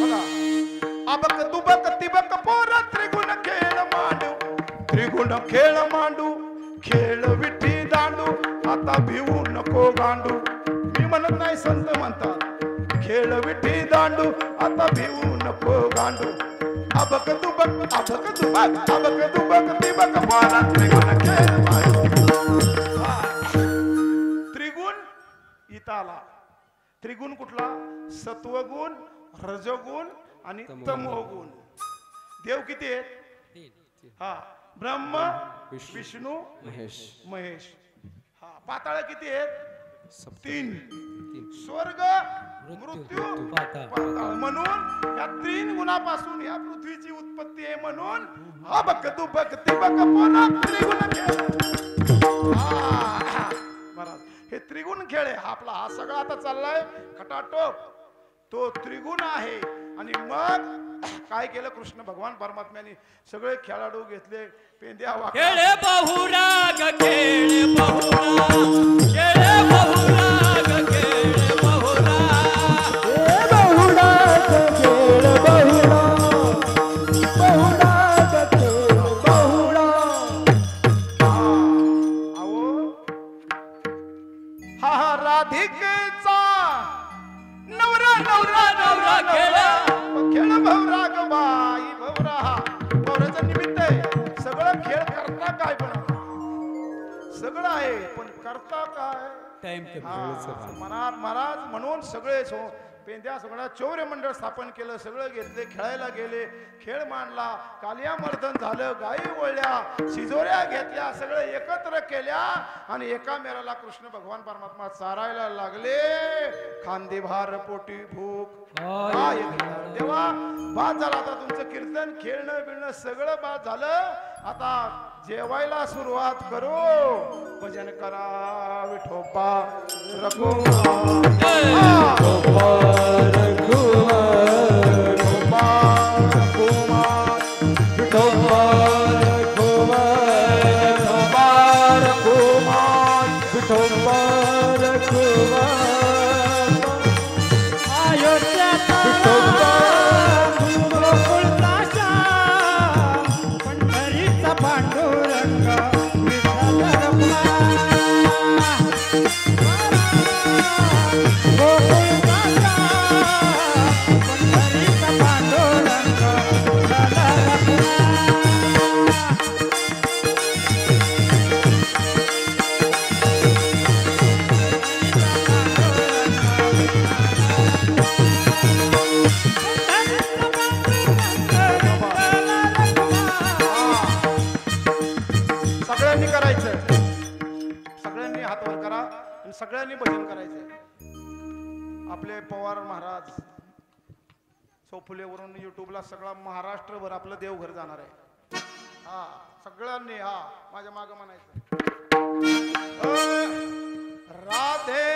बघा, अबक दुबक तिबक पोर त्रिगुण खेळ मांडू, त्रिगुण खेळ मांडू, खेळ विठी दांडू, आता भिवू नको गांडू, मी म्हणत नाही संत म्हणतात, खेळ विठी दांडू, आता भिवू नको गांडू, अबक दुबक तिबक पोर त्रिगुण खेळ मांडू. त्रिगुण इथं आला, त्रिगुण कुठला, सत्वगुण, रजोगुण आणि तमोगुण. देव किती आहेत, ब्रह्म विष्णू महेश. पाताळ किती आहेत, 3, स्वर्ग मृत्यू पाताळ, म्हणून या 3 गुणापासून या पृथ्वीची उत्पत्ती आहे, म्हणून अबक दुबक तिबक पोर त्रिगुण खेळ. महाराज हे त्रिगुण खेळ आहे, आपला हा सगळा आता चाललाय खटाटोप, तो त्रिगुण आहे. आणि मग काय केलं कृष्ण भगवान परमात्म्याने, सगळे खेळाडू घेतले, पेंद्या खेळे बहुराग खेळे बहुराग, खेळे बहुराग खेळे बहुराग, बहुराग खेळ बहुराग, बहुराग खेळ बहुराग. हा राधिकेचा नवरा नवरा नवरा खेळा, खेळ भवराग बाई भवरा, हा भवराचं निमित्त आहे, सगळं खेळ करता काय, पण सगळं आहे पण करता काय, टाइम मनात महाराज, म्हणून सगळे पेंद्या सगळ्या चौर्य मंडळ स्थापन केलं, सगळं घेतले, खेळायला गेले, खेळ मांडला, कालिया मर्दन झालं, गायी वळल्या, शिजोऱ्या घेतल्या, सगळं एकत्र केल्या आणि एका मेराला कृष्ण भगवान परमात्मा चारायला लागले. खांदी भार पोटी भूक देवा बाद झाला. आता तुमचं कीर्तन खेळणं बिळणं सगळं बाद झालं. आता जेवायला सुरुवात करू. भजन करा विठोबा सगळ्यांनी भजन करायचंय. आपले पवार महाराज चौफुलेवरून युट्यूबला सगळा महाराष्ट्रभर आपलं देवघर जाणार आहे. हा सगळ्यांनी हा माझ्या माग म्हणायचं राधे